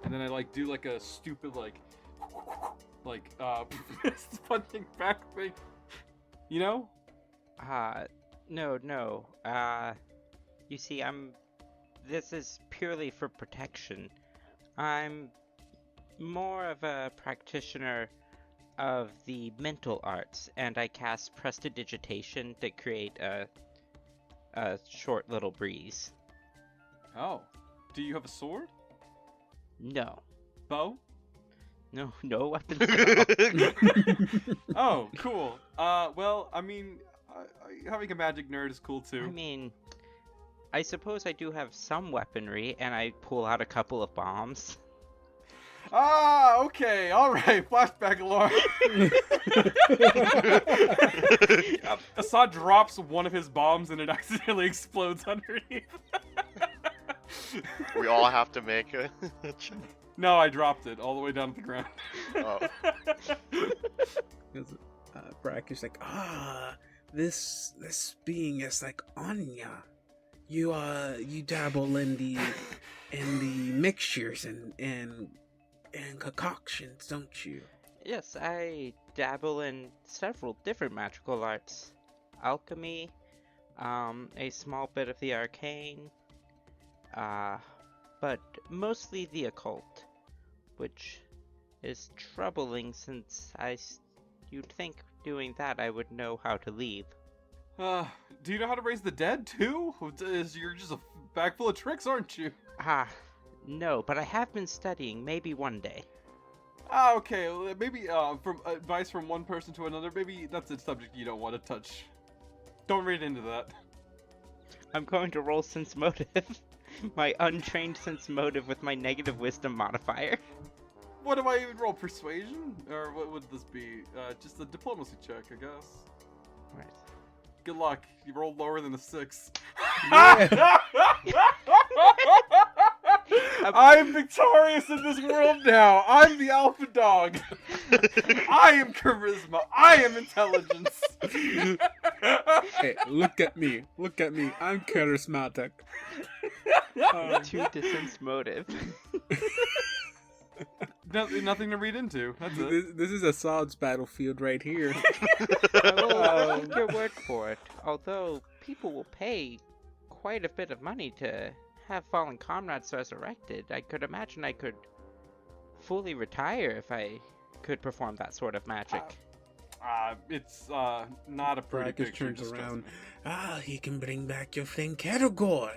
And then I do like a stupid fist punching back thing. You know? No. You see, this is purely for protection. I'm more of a practitioner of the mental arts, and I cast prestidigitation to create a short little breeze. Oh. Do you have a sword? No. Bow? No weapons. Oh, cool. Well, I mean, having a magic nerd is cool too. I mean, I suppose I do have some weaponry, and I pull out a couple of bombs. Ah, okay, alright, flashback alarm. Assad drops one of his bombs and it accidentally explodes underneath. We all have to make a check. No, I dropped it all the way down to the ground. Oh. Because Brackish like, this being is like Anya. You dabble in the mixtures and concoctions, don't you? Yes, I dabble in several different magical arts. Alchemy, a small bit of the arcane, but mostly the occult, which is troubling since you'd think doing that I would know how to leave. Do you know how to raise the dead too? You're just a bag full of tricks, aren't you? No, but I have been studying, maybe one day. Okay, well, maybe from advice from one person to another, maybe that's a subject you don't want to touch. Don't read into that. I'm going to roll sense motive. My untrained sense motive with my negative wisdom modifier. What do I even roll? Persuasion? Or what would this be? Just a diplomacy check, I guess. Right. Good luck. You rolled lower than a 6. Yeah. I'm victorious in this world now. I'm the alpha dog. I am charisma. I am intelligence. Hey, look at me. I'm charismatic. 2 to sense motive. Nothing to read into. That's it. This is Assad's battlefield right here. I will take your word for it. Although people will pay quite a bit of money to have fallen comrades resurrected, I could imagine I could fully retire if I could perform that sort of magic. It's not a pretty Brackish picture. turns around. He can bring back your friend Keragor.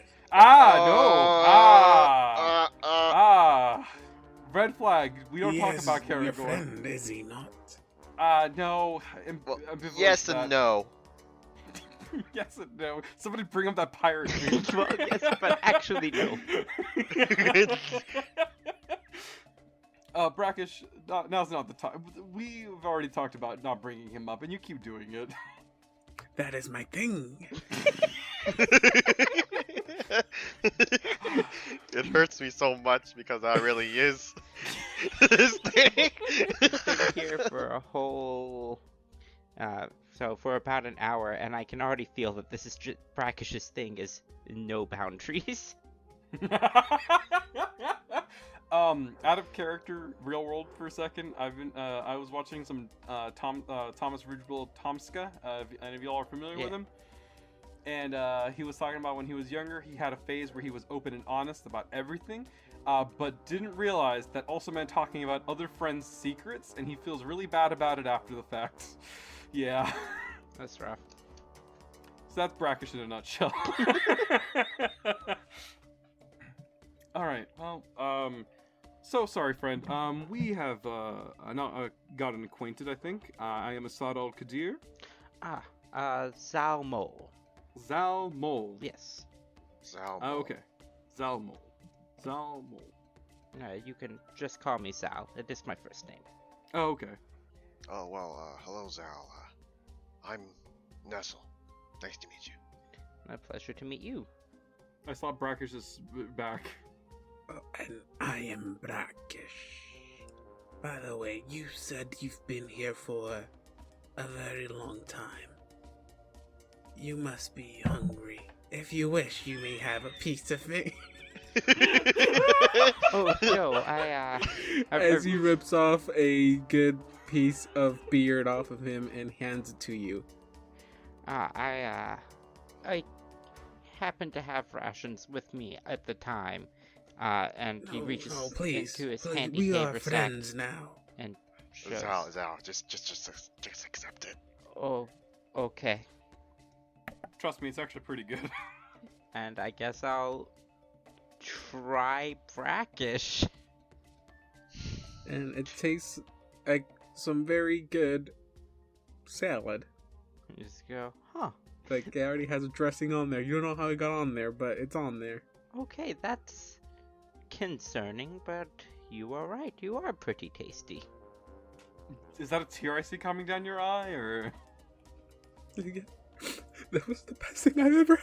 Red flag. We don't talk about Your Keragor. friend, is he not? No. Well, ambivalent yes to that. and no. Yes and no. Somebody bring up that pirate dream. Well, yes, but actually no. Brackish, now's not the time. We've already talked about not bringing him up, and you keep doing it. That is my thing. It hurts me so much because that really is this thing. Been here for a whole, so for about an hour, and I can already feel that this is just Brackish's thing is no boundaries. Out of character, real world for a second. I was watching some Thomas Ridgewell Tomska. If any of y'all are familiar with him, and he was talking about when he was younger, he had a phase where he was open and honest about everything, but didn't realize that also meant talking about other friends' secrets, and he feels really bad about it after the fact. Yeah. That's rough. So that's Brackish in a nutshell. All right. Well, so sorry, friend. We have not gotten acquainted. I think I am Asad Al Qadir. Zalmol. Zal Mol. Yes. Zalmo. Okay. Zal Mol. Zal Mol. You can just call me Zal. It is my first name. Oh, okay. Oh, well, hello, Zal. I'm Nestle. Nice to meet you. My pleasure to meet you. I saw Brackish's back. And I am Brackish. By the way, you said you've been here for a very long time. You must be hungry. If you wish, you may have a piece of me. Oh, no, As he rips off a good piece of beard off of him and hands it to you. I happened to have rations with me at the time, and he reaches into his handy we are haversack friends now. and shows. Zal, just accept it. Oh, okay. Trust me, it's actually pretty good. And I guess I'll try brackish. And it tastes like some very good salad. Just go, huh? Like, it already has a dressing on there. You don't know how it got on there, but it's on there. Okay, that's concerning, but you are right. You are pretty tasty. Is that a tear I see coming down your eye, or? That was the best thing I've ever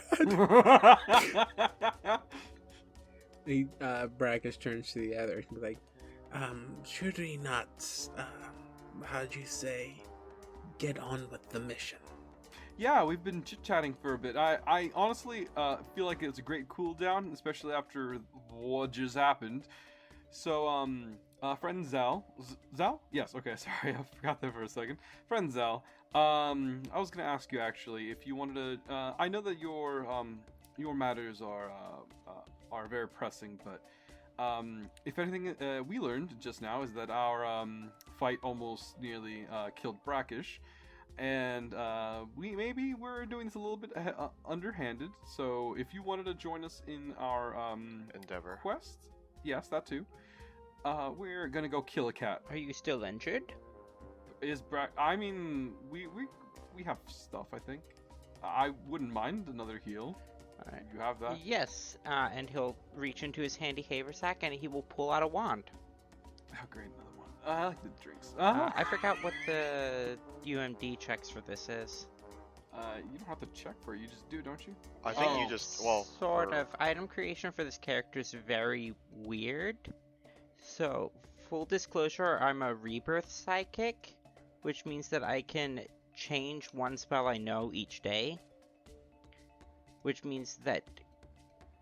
had. Brackish turns to the other and be like, should we not, how'd you say, get on with the mission? Yeah, we've been chit-chatting for a bit. I honestly feel like it was a great cool down, especially after what just happened. So, friend Zal. Zal? Yes, okay, sorry, I forgot that for a second. Friend Zal, I was gonna ask you actually if you wanted to, I know that your matters are very pressing, but, if anything we learned just now is that our, fight almost nearly, killed Brackish. And we're doing this a little bit underhanded. So if you wanted to join us in our endeavor quest, yes, that too. We're gonna go kill a cat. Are you still injured? I mean, we have stuff. I think I wouldn't mind another heal. Alright. You have that? Yes, and he'll reach into his handy haversack and he will pull out a wand. Oh, great, another one. I like the drinks. I forgot what the UMD checks for this is. You don't have to check for it. You just do, don't you? I think you just, well... Sort of. Item creation for this character is very weird. So, full disclosure, I'm a rebirth psychic, which means that I can change one spell I know each day. Which means that...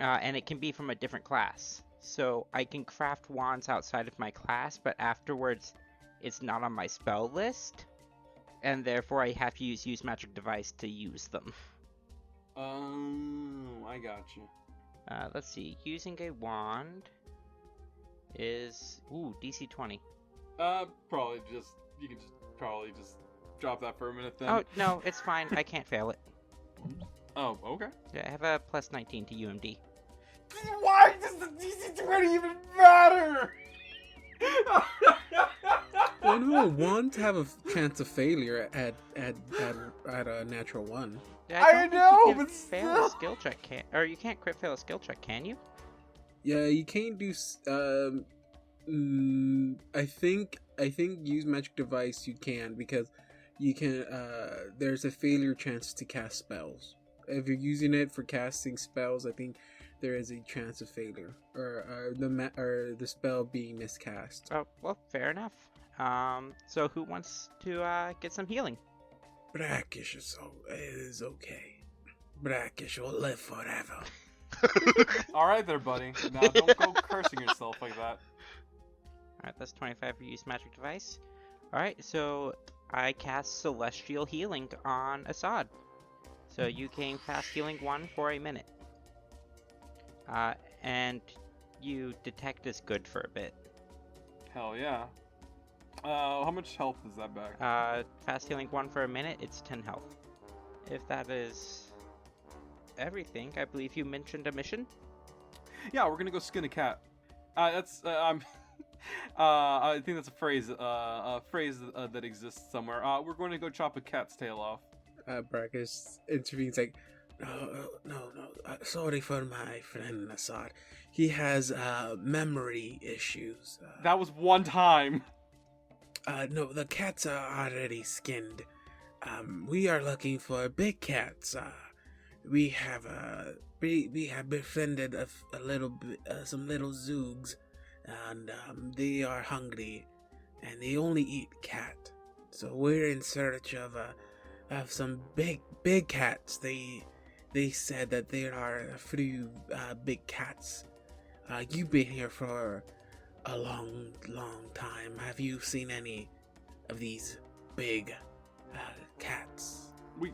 and it can be from a different class. So, I can craft wands outside of my class, but afterwards, it's not on my spell list. And therefore, I have to use magic device to use them. I got you. Let's see. Using a wand is DC 20. Probably just you can just drop that for a minute then. Oh no, it's fine. I can't fail it. Oh, okay. Yeah, I have a plus 19 to UMD. Why does the DC 20 even matter? Well, no, wands have a chance of failure at a natural one. Yeah, I don't think know, you can but fail still. a skill check, or you can't crit fail a skill check, can you? Yeah, you can't do. I think use magic device you can, because you can. There's a failure chance to cast spells. If you're using it for casting spells, I think there is a chance of failure, or the spell being miscast. Oh, well, fair enough. So who wants to get some healing? Brackish is okay. Brackish will live forever. All right, there, buddy. Now don't go cursing yourself like that. Alright, that's 25 for use magic device. Alright, so I cast Celestial Healing on Assad. So you gain fast healing 1 for a minute. And you detect as good for a bit. Hell yeah. How much health is that back? Fast healing 1 for a minute, it's 10 health. If that is everything, I believe you mentioned a mission? Yeah, we're gonna go skin a cat. That's I'm. I think that's a phrase that exists somewhere. We're going to go chop a cat's tail off. Brackish intervenes like, no. Sorry for my friend Assad. He has memory issues. That was one time. No, the cats are already skinned. We are looking for big cats. We have befriended a little bit, some little zoogs, and they are hungry, and they only eat cat. So we're in search of some big cats. They said that there are a few big cats. You've been here for a long time. Have you seen any of these big cats? We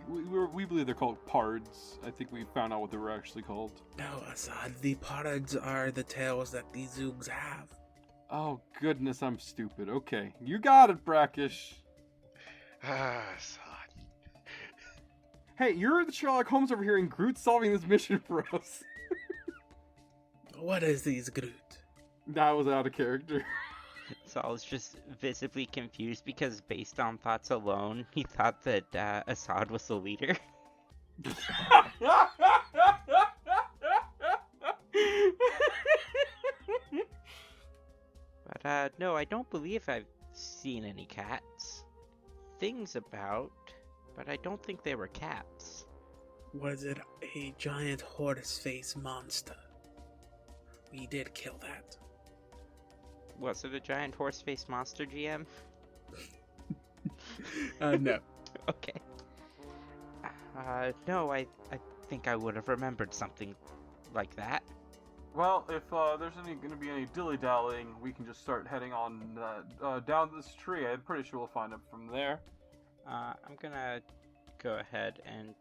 believe they're called pards. I think we found out what they were actually called. No, Assad, the pards are the tails that the zoogs have. Oh goodness, I'm stupid. Okay, you got it, Brackish. Son. Hey, you're the Sherlock Holmes over here, and Groot's solving this mission for us. What is these Groot? That was out of character. Saul's just visibly confused because, based on thoughts alone, he thought that Assad was the leader. But, no, I don't believe I've seen any cats. Things about, but I don't think they were cats. Was it a giant horse-faced monster? We did kill that. Was it a giant horse-faced monster, GM? No. Okay. No, I think I would have remembered something like that. Well, if there's gonna be any dilly-dallying, we can just start heading on down this tree. I'm pretty sure we'll find it from there. I'm gonna go ahead and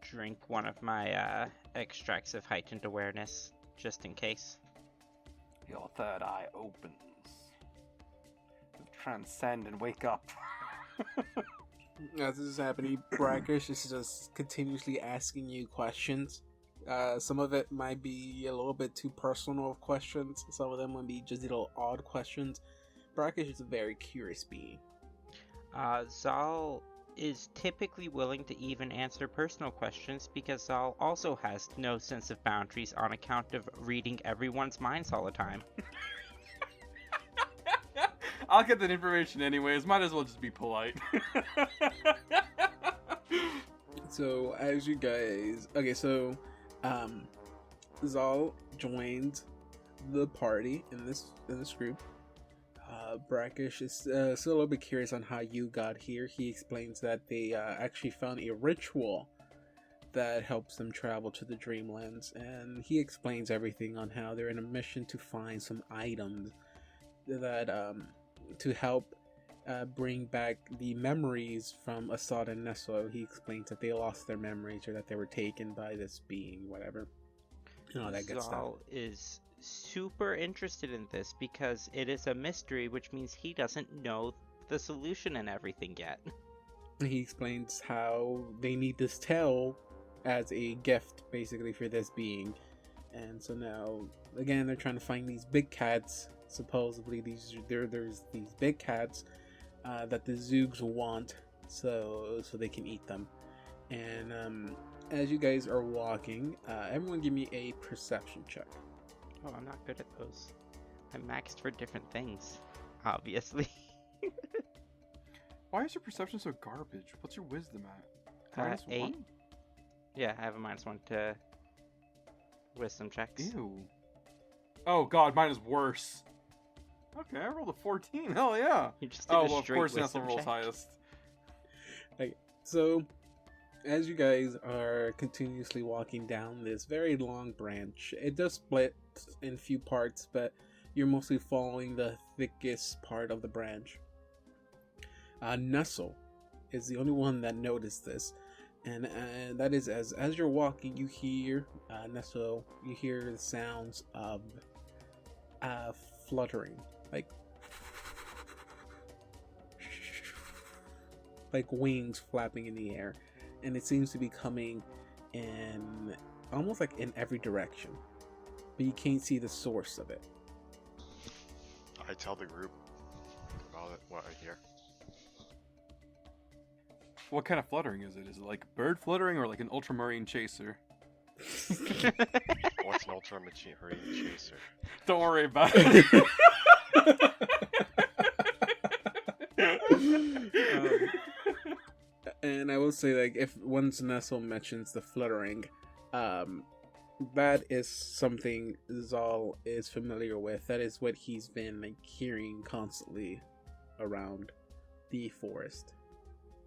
drink one of my extracts of heightened awareness, just in case. Your third eye opens. Transcend and wake up. As this is happening, Brackish is just continuously asking you questions. Some of it might be a little bit too personal of questions. Some of them would be just little odd questions. Brackish is a very curious being. Zal is typically willing to even answer personal questions because Zal also has no sense of boundaries on account of reading everyone's minds all the time. I'll get that information anyways. Might as well just be polite. So, as you guys... Okay, so... Zal joined the party in this group. Brackish is still a little bit curious on how you got here. He explains that they actually found a ritual that helps them travel to the Dreamlands, and he explains everything on how they're in a mission to find some items that to help bring back the memories from Assad and Nesso. He explains that they lost their memories or that they were taken by this being, whatever. And all that good stuff. Zal is super interested in this because it is a mystery, which means he doesn't know the solution and everything yet. He explains how they need this tail as a gift, basically, for this being. And so now, again, they're trying to find these big cats. Supposedly, there's these big cats that the Zoogs want, so they can eat them. And as you guys are walking, everyone give me a perception check. Oh, I'm not good at those. I'm maxed for different things, obviously. Why is your perception so garbage? What's your wisdom at? -8. -1? Yeah, I have a -1 to wisdom checks. Ew. Oh god, mine is worse. Okay, I rolled a 14. Hell yeah. You just did Oh, a well, of straight course Nestle wisdom rolls check. highest. So, as you guys are continuously walking down this very long branch, it does split in a few parts, but you're mostly following the thickest part of the branch. Nestle is the only one that noticed this, and that is as you're walking, you hear Nestle. You hear the sounds of fluttering, like wings flapping in the air, and it seems to be coming in almost like in every direction. but you can't see the source of it. I tell the group about it, what I hear. What kind of fluttering is it? Is it like bird fluttering or like an ultramarine chaser? What's an ultramarine chaser? Don't worry about it. And I will say, like, if once Nestle mentions the fluttering, that is something Zal is familiar with. That is what he's been like hearing constantly around the forest.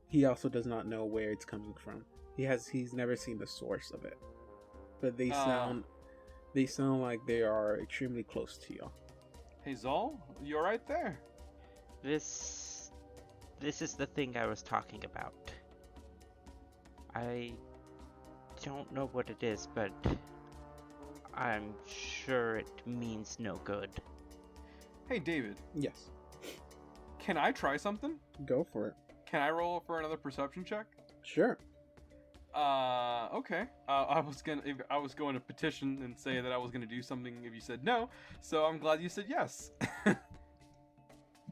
He also does not know where it's coming from. He's never seen the source of it, but they sound like they are extremely close to you. Hey Zal, you alright there? This is the thing I was talking about. I don't know what it is, but I'm sure it means no good. Hey David, Yes, can I try something? go for it. Can I roll for another perception check? Sure. Okay. I was going to petition and say that I was gonna do something if you said no. So I'm glad you said yes.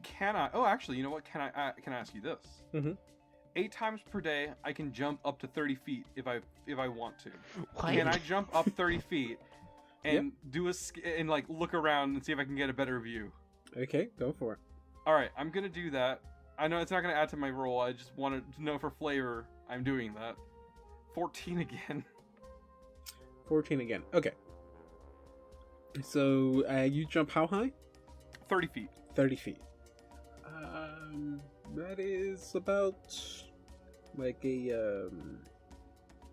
Can I? Oh, actually, you know what? Can I ask you this? Mm-hmm. 8 times per day, I can jump up to 30 feet if I want to. What? Can I jump up 30 feet and and like look around and see if I can get a better view? Okay, go for it. All right, I'm gonna do that. I know it's not gonna add to my roll. I just wanted to know for flavor. I'm doing that. 14 again. 14 again. Okay. So you jump how high? 30 feet. 30 feet. That is about like a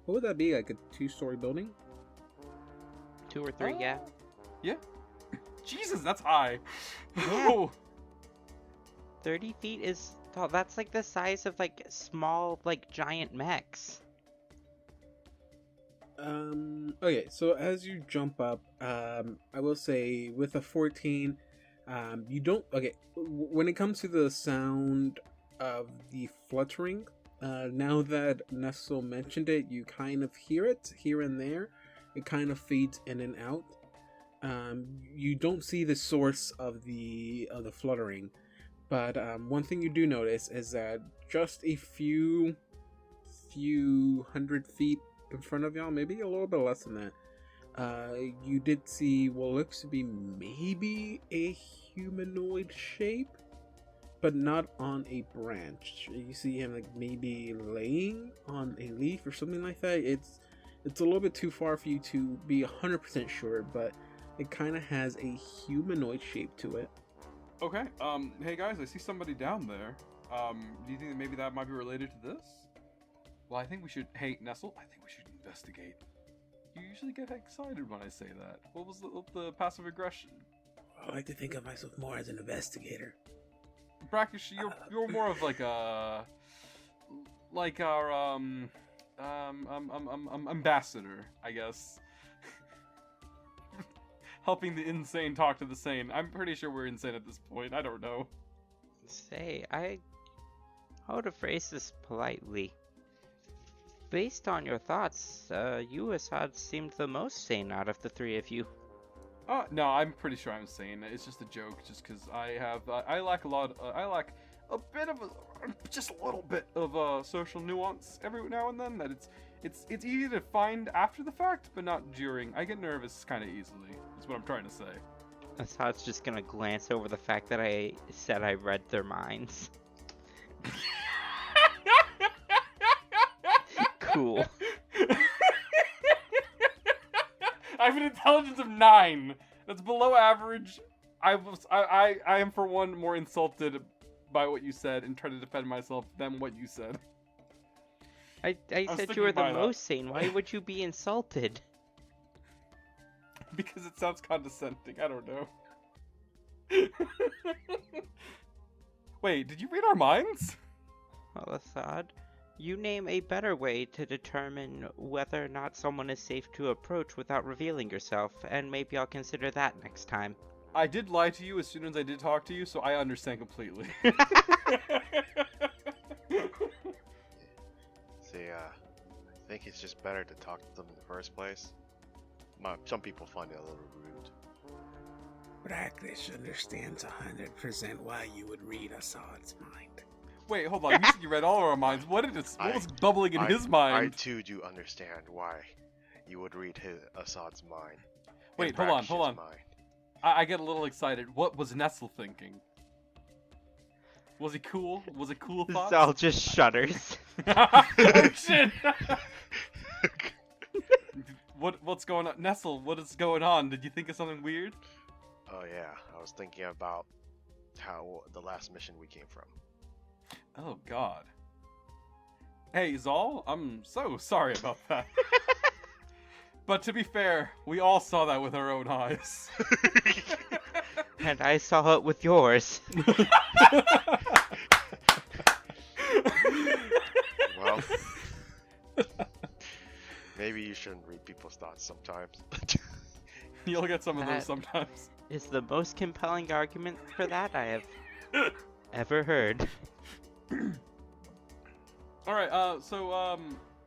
what would that be? Like a 2-story building? 2 or 3, yeah. Yeah. Jesus, that's high. Yeah. Oh. 30 feet is tall. That's like the size of like small, like giant mechs. Okay, so as you jump up, I will say with a 14, you don't. Okay, when it comes to the sound of the fluttering, now that Nestle mentioned it, you kind of hear it here and there. It kind of fades in and out. You don't see the source of the fluttering, but one thing you do notice is that just a few hundred feet in front of y'all, maybe a little bit less than that, you did see what looks to be maybe a humanoid shape, but not on a branch. You see him like maybe laying on a leaf or something like that. It's a little bit too far for you to be 100% sure, but it kind of has a humanoid shape to it. Okay. Hey guys, I see somebody down there. Do you think that maybe that might be related to this? Well, I think we should. Hey, Nestle, I think we should investigate. You usually get excited when I say that. What was the passive aggression? I like to think of myself more as an investigator. Brackish, you're more of like our ambassador, I guess. Helping the insane talk to the sane. I'm pretty sure we're insane at this point. I don't know. Say, how to phrase this politely? Based on your thoughts, you, Assad, seemed the most sane out of the 3 of you. No, I'm pretty sure I'm sane. It's just a joke, just because I lack just a little bit of social nuance every now and then. That it's easy to find after the fact, but not during. I get nervous kind of easily. Is what I'm trying to say. Assad's just gonna glance over the fact that I said I read their minds. Cool. I have an intelligence of 9. That's below average. I am for one more insulted by what you said and try to defend myself than what you said. I said you were the most sane. Why would you be insulted? Because it sounds condescending. I don't know. Wait, did you read our minds? Well, Assad, you name a better way to determine whether or not someone is safe to approach without revealing yourself, and maybe I'll consider that next time. I did lie to you as soon as I did talk to you, so I understand completely. See, I think it's just better to talk to them in the first place. some people find it a little rude. Brackish understands 100% why you would read Assad's mind. Wait, hold on. You said you read all of our minds. What was bubbling in his I mind? too do understand why you would read Assad's mind. Wait, and hold on. Brakish's mind. I get a little excited. What was Nestle thinking? Was he cool? Was it cool thoughts? Zal just shudders. Oh shit! What's going on, Nestle? What is going on? Did you think of something weird? Oh yeah, I was thinking about how the last mission we came from. Oh god. Hey Zal, I'm so sorry about that. But to be fair, we all saw that with our own eyes. And I saw it with yours. Well, maybe you shouldn't read people's thoughts sometimes. You'll get some of those That- sometimes. Is the most compelling argument for that I have ever heard. Alright, so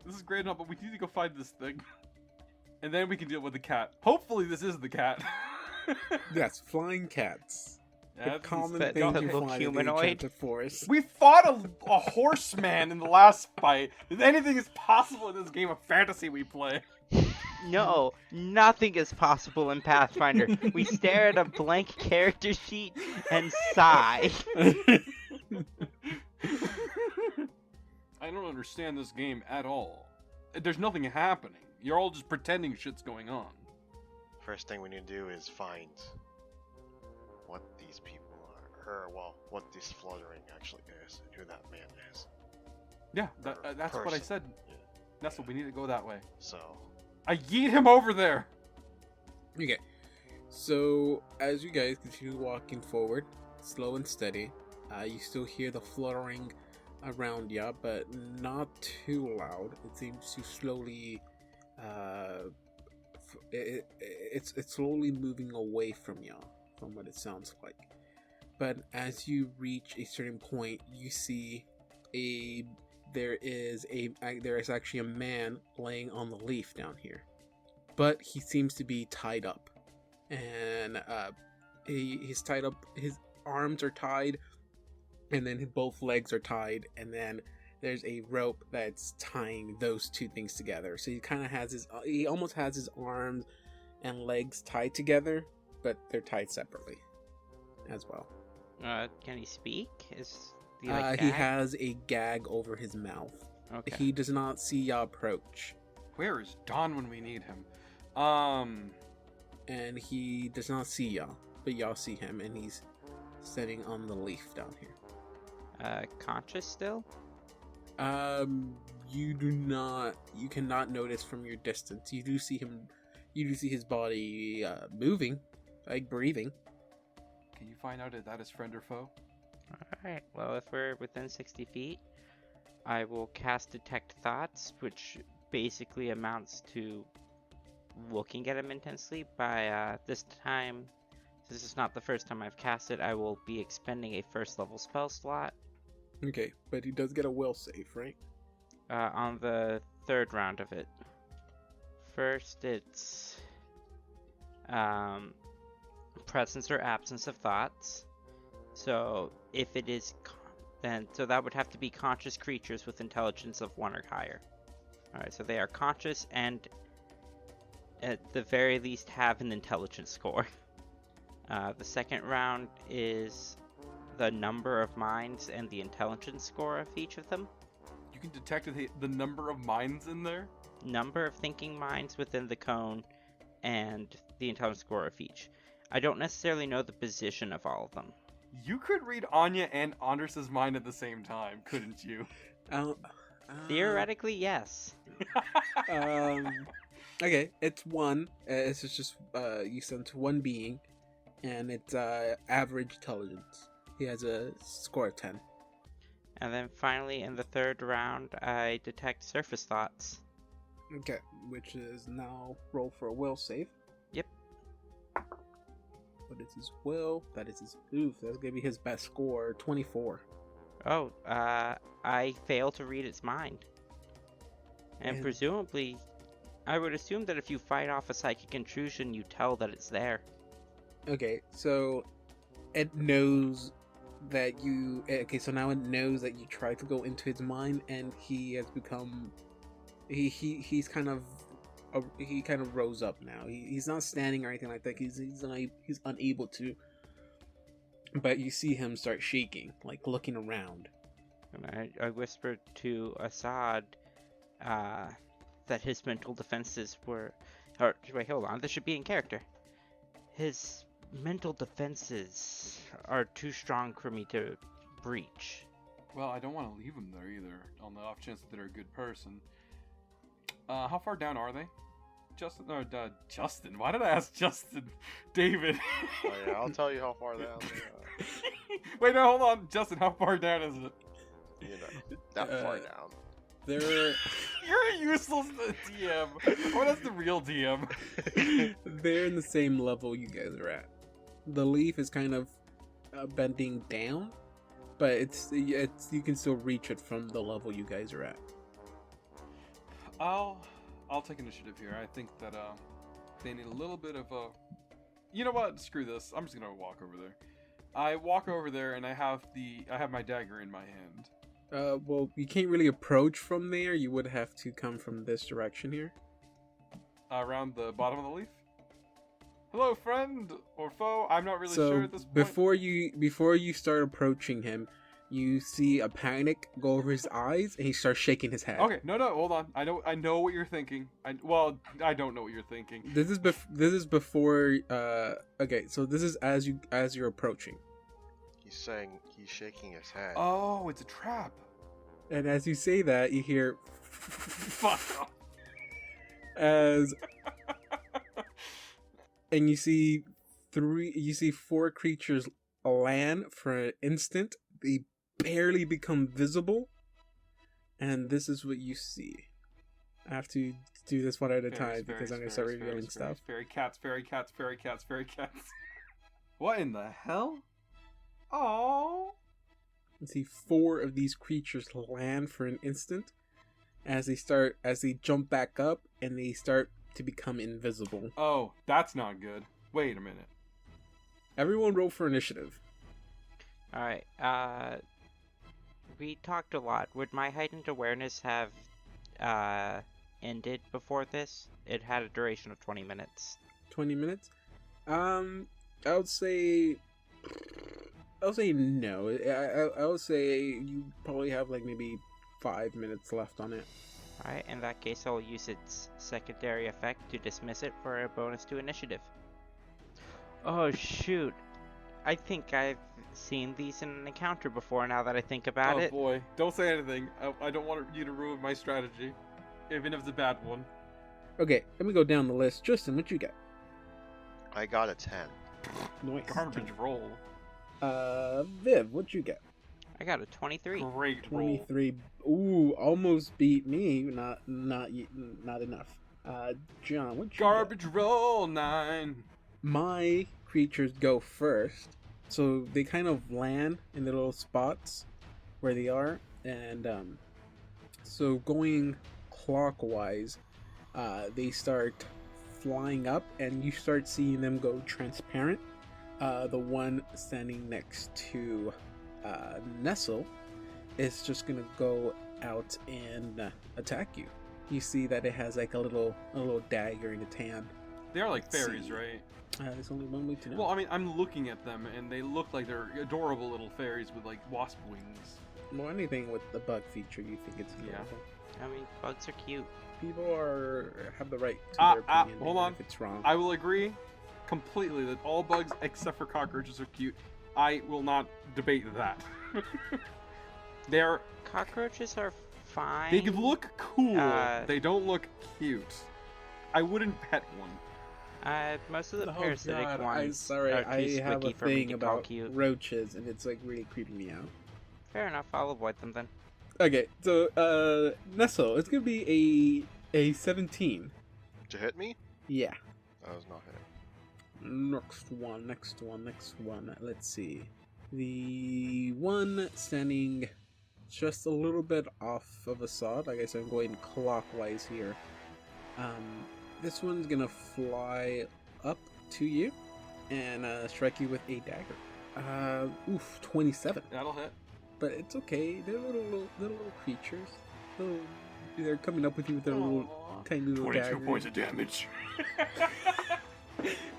this is great enough, but we need to go find this thing. And then we can deal with the cat. Hopefully this is the cat. Yes, flying cats. The That's- common that thing the you little find in the humanoid? enchanted forest. We fought a horseman in the last fight. If anything is possible in this game of fantasy we play. No, nothing is possible in Pathfinder. We stare at a blank character sheet and sigh. I don't understand this game at all. There's nothing happening. You're all just pretending shit's going on. First thing we need to do is find what these people are, or well, what this fluttering actually is, and who that man is. Yeah, Or that's what I person. said. Yeah. Nestle, we need to go that way. So, I yeet him over there! Okay, so as you guys continue walking forward, slow and steady, you still hear the fluttering around ya, but not too loud. It seems to slowly, it's slowly moving away from ya, from what it sounds like. But as you reach a certain point, you see there is actually a man laying on the leaf down here, but he seems to be tied up, and he's tied up. His arms are tied, and then both legs are tied, and then there's a rope that's tying those two things together. So he almost has his arms and legs tied together, but they're tied separately as well. Can he speak? Is he He like has a gag over his mouth. Okay. He does not see ya approach, Where is Don when we need him? and he does not see y'all, but y'all see him, and he's sitting on the leaf down here. Conscious still? You cannot notice from your distance. You do see him. You do see his body moving, like breathing. Can you find out if that is friend or foe? Alright, well, if we're within 60 feet, I will cast Detect Thoughts, which basically amounts to looking at him intensely. By this time, this is not the first time I've cast it, I will be expending a first level spell slot Okay, but he does get a will save, right? on the third round of it. First, it's presence or absence of thoughts. So if it is, so that would have to be conscious creatures with intelligence of 1 or higher. Alright, so they are conscious and at the very least have an intelligence score. The second round is the number of minds and the intelligence score of each of them. You can detect the number of minds in there? Number of thinking minds within the cone and the intelligence score of each. I don't necessarily know the position of all of them. You could read Anya and Anders's mind at the same time, couldn't you? Theoretically, yes. Okay, it's one. It's just you send to one being, and it's average intelligence. He has a score of 10. And then finally, in the third round, I detect surface thoughts. Okay, which is now roll for a will save. Yep. What is his will? That is his. Oof, that's gonna be his best score, 24. Oh, I fail to read its mind. And And- presumably, I would assume that if you fight off a psychic intrusion, you tell that it's there. Okay, so it knows that you. Okay, so now it knows that you tried to go into its mind, and he has become. He's kind of. He kind of rose up now. He's not standing or anything like that. He's unable to. But you see him start shaking, like looking around. And I whispered to Assad that his mental defenses were. Or, wait, hold on. This should be in character. His mental defenses are too strong for me to breach. Well, I don't want to leave him there either, on the off chance that they're a good person. How far down are they? Justin, or Justin? Why did I ask Justin? David. Oh yeah, I'll tell you how far down they are. Wait, no, hold on. Justin, how far down is it? You know, that far down. They're You're a useless DM. Or that's the real DM. they're in the same level you guys are at. The leaf is kind of bending down, but it's you can still reach it from the level you guys are at. I'll take initiative here. I think that they need a little bit of a. You know what? Screw this. I'm just gonna walk over there. I walk over there and I have my dagger in my hand. Well, you can't really approach from there. You would have to come from this direction here. Around the bottom of the leaf. Hello, friend or foe. I'm not really So sure at this point. before you start approaching him, you see a panic go over his eyes, and he starts shaking his head. Okay, no, hold on. I know what you're thinking. I don't know what you're thinking. This is before. Okay, so this is as you're approaching, He's saying he's shaking his head. Oh, it's a trap. and as you say that, you hear Fuck off. as, and you see four creatures land for an instant. They barely become visible, and this is what you see. I have to do this one at a time because I'm gonna start revealing stuff. Fairy cats. What in the hell? Oh. You see four of these creatures land for an instant as they jump back up and they start to become invisible. Oh, that's not good. Wait a minute. Everyone roll for initiative. Alright, we talked a lot. Would my heightened awareness have ended before this? It had a duration of 20 minutes. 20 minutes? I would say no. I would say you probably have like maybe 5 minutes left on it. Alright, in that case I'll use its secondary effect to dismiss it for a bonus to initiative. Oh shoot. I think I've seen these in an encounter before now that I think about it. Oh boy, don't say anything. I don't want you to ruin my strategy, even if it's a bad one. Okay, let me go down the list. Justin, what you got? I got a 10. Nice. Garbage roll. Viv, what you got? I got a 23. Great roll. 23. Ooh, almost beat me. Not enough. John, what you got? Garbage roll 9. My creatures go first, so they kind of land in the little spots where they are, and so going clockwise, they start flying up, and you start seeing them go transparent. The one standing next to Nestle is just gonna go out and attack you. You see that it has like a little dagger in its hand. They are like Let's fairies, see. right? There's only one way to know. Well, I mean, I'm looking at them, and they look like they're adorable little fairies with like wasp wings. Well, anything with the bug feature, you think it's Yeah. adorable. I mean, bugs are cute. People have the right to their opinion. Hold even on. if it's wrong. I will agree completely that all bugs except for cockroaches are cute. I will not debate that. They're Cockroaches are fine. they look cool. They don't look cute. I wouldn't pet one. Most of the Oh, parasitic God, ones I are too have squicky a for me thing to call about cute. roaches, and it's like really creeping me out. Fair enough, I'll avoid them then. Okay, so Nestle, it's gonna be a 17. To hit me? Yeah. That was not hit. Next one. Let's see. The one standing just a little bit off of Assad. Like I said, I'm going clockwise here. This one's gonna fly up to you and strike you with a dagger. 27. That'll hit. But it's okay. They're little creatures. They're coming up with you with their little tiny little 22 daggers. points of damage.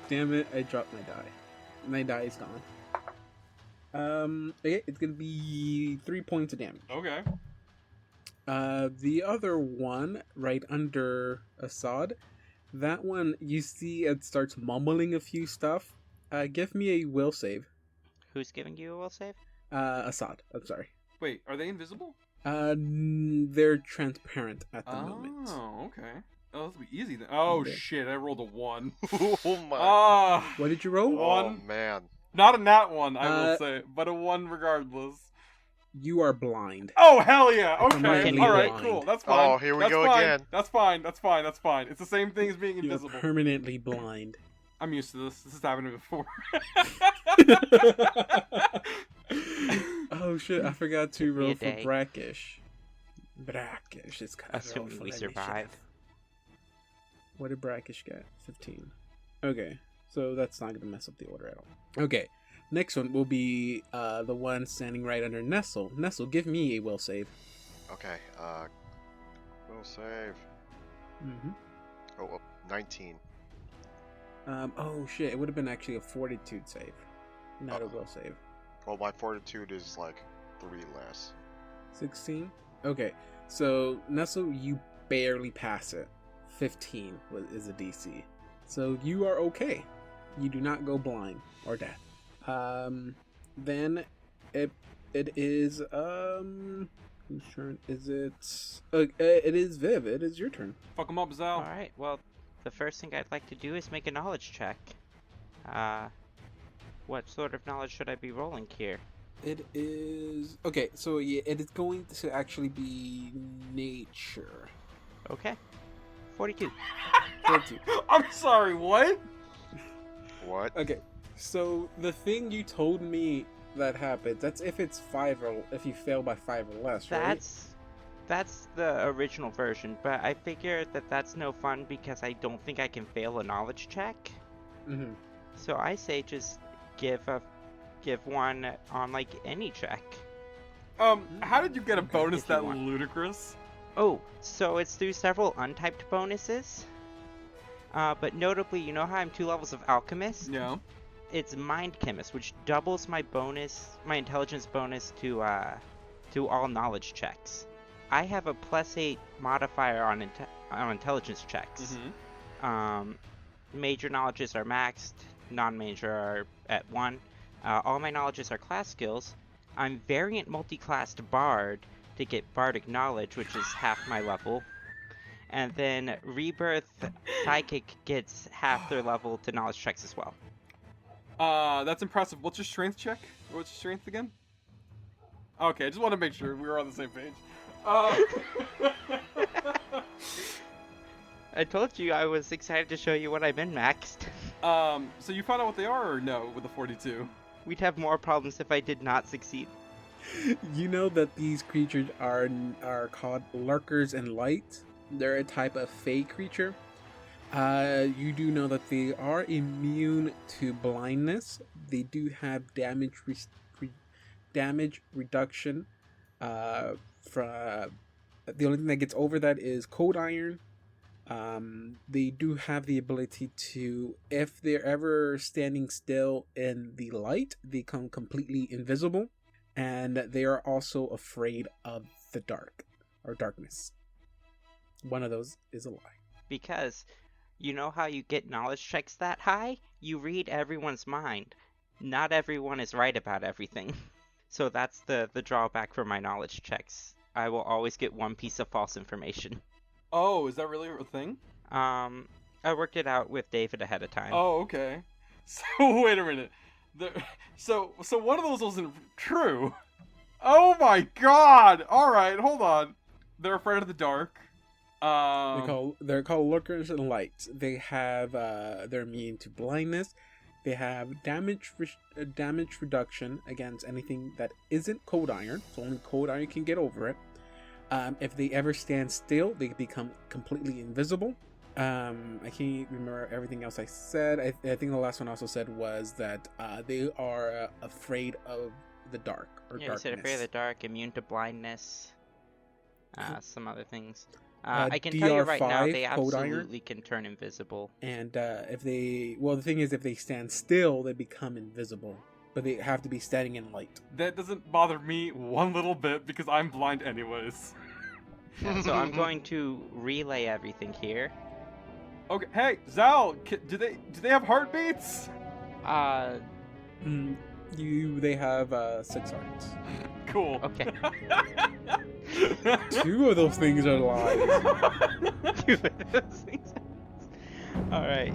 Damn it! I dropped my die. My die is gone. Okay, it's gonna be 3 points of damage. Okay. The other one right under Assad, that one you see it starts mumbling a few stuff. Give me a will save. Who's giving you a will save? Assad. I'm sorry. Wait, are they invisible? They're transparent at the moment. Oh, okay. Oh, this will be easy then. Oh, Okay. shit, I rolled a 1. Oh my. Ah, What did you roll? Oh one. man. not a nat 1, I will Uh, say, but a 1 regardless. You are blind. Oh, hell yeah. Permanently Okay. All right, blind. cool. That's fine. Oh, here we That's go fine. again. That's fine. That's fine. That's fine. It's the same thing as being You're invisible. permanently blind. I'm used to this. This has happened to me before. Oh shit! I forgot to Took me roll a for day. brackish. Brackish is kind of Assuming we survive. What did brackish get? 15. Okay, so that's not gonna mess up the order at all. Okay, next one will be the one standing right under Nestle. Nestle, give me a will save. Okay. Will save. Mm-hmm. Oh, 19. Oh shit! It would have been actually a fortitude save, not a will save. Well, my fortitude is like 3 less. 16. Okay, so Nestle, you barely pass it. 15 is a DC, so you are okay. You do not go blind or dead. Then it is whose turn is it? It is Viv. It is your turn. Fuck him up, Zal. Alright, well, the first thing I'd like to do is make a knowledge check. What sort of knowledge should I be rolling here? It is okay. So yeah, it is going to actually be nature. Okay. 42. 42. I'm sorry, what? What? Okay, so the thing you told me that happens, that's if it's 5 or if you fail by 5 or less, right? That's the original version, but I figure that that's no fun because I don't think I can fail a knowledge check. Mm-hmm. So I say just give one on like any check. How did you get a Okay, bonus if you that want. ludicrous? Oh, so it's through several untyped bonuses. But notably, you know how I'm 2 levels of alchemist? Yeah. It's mind chemist, which doubles my intelligence bonus to all knowledge checks. I have a +8 modifier on intelligence checks. Mm-hmm. Major knowledges are maxed, non-major are at 1. All my knowledges are class skills. I'm variant multi-classed bard to get bardic knowledge, which is half my level. And then rebirth psychic gets half their level to knowledge checks as well. That's impressive. What's your strength check? What's your strength again? Okay, I just want to make sure we were on the same page. I told you I was excited to show you what I've been maxed. So you found out what they are or no with the 42? We'd have more problems if I did not succeed. You know that these creatures are called lurkers in light. They're a type of fey creature. You do know that they are immune to blindness. They do have damage reduction. The only thing that gets over that is cold iron. They do have the ability to, if they're ever standing still in the light, they become completely invisible. And they are also afraid of the dark or darkness. One of those is a lie. Because you know how you get knowledge checks that high? You read everyone's mind. Not everyone is right about everything. So that's the drawback for my knowledge checks. I will always get one piece of false information. Oh, is that really a thing? I worked it out with David ahead of time. Oh, okay. So wait a minute. So one of those wasn't true. Oh my god! All right, hold on. They're afraid of the dark. They're called lurkers in light. They have they're immune to blindness. They have damage reduction against anything that isn't cold iron. So only cold iron can get over it. If they ever stand still, they become completely invisible. I can't remember everything else I said. I think the last one I also said was that they are afraid of the dark or Yeah, you darkness. said afraid of the dark, immune to blindness, some other things. Uh, I can tell you right now, DR5, they Cold Iron. absolutely can turn invisible. And the thing is, if they stand still, they become invisible. But they have to be standing in light. That doesn't bother me one little bit because I'm blind anyways. So I'm going to relay everything here. Okay, hey, Zal, do they have heartbeats? They have 6 hearts. Cool. Okay. 2 of those things are lies. All right.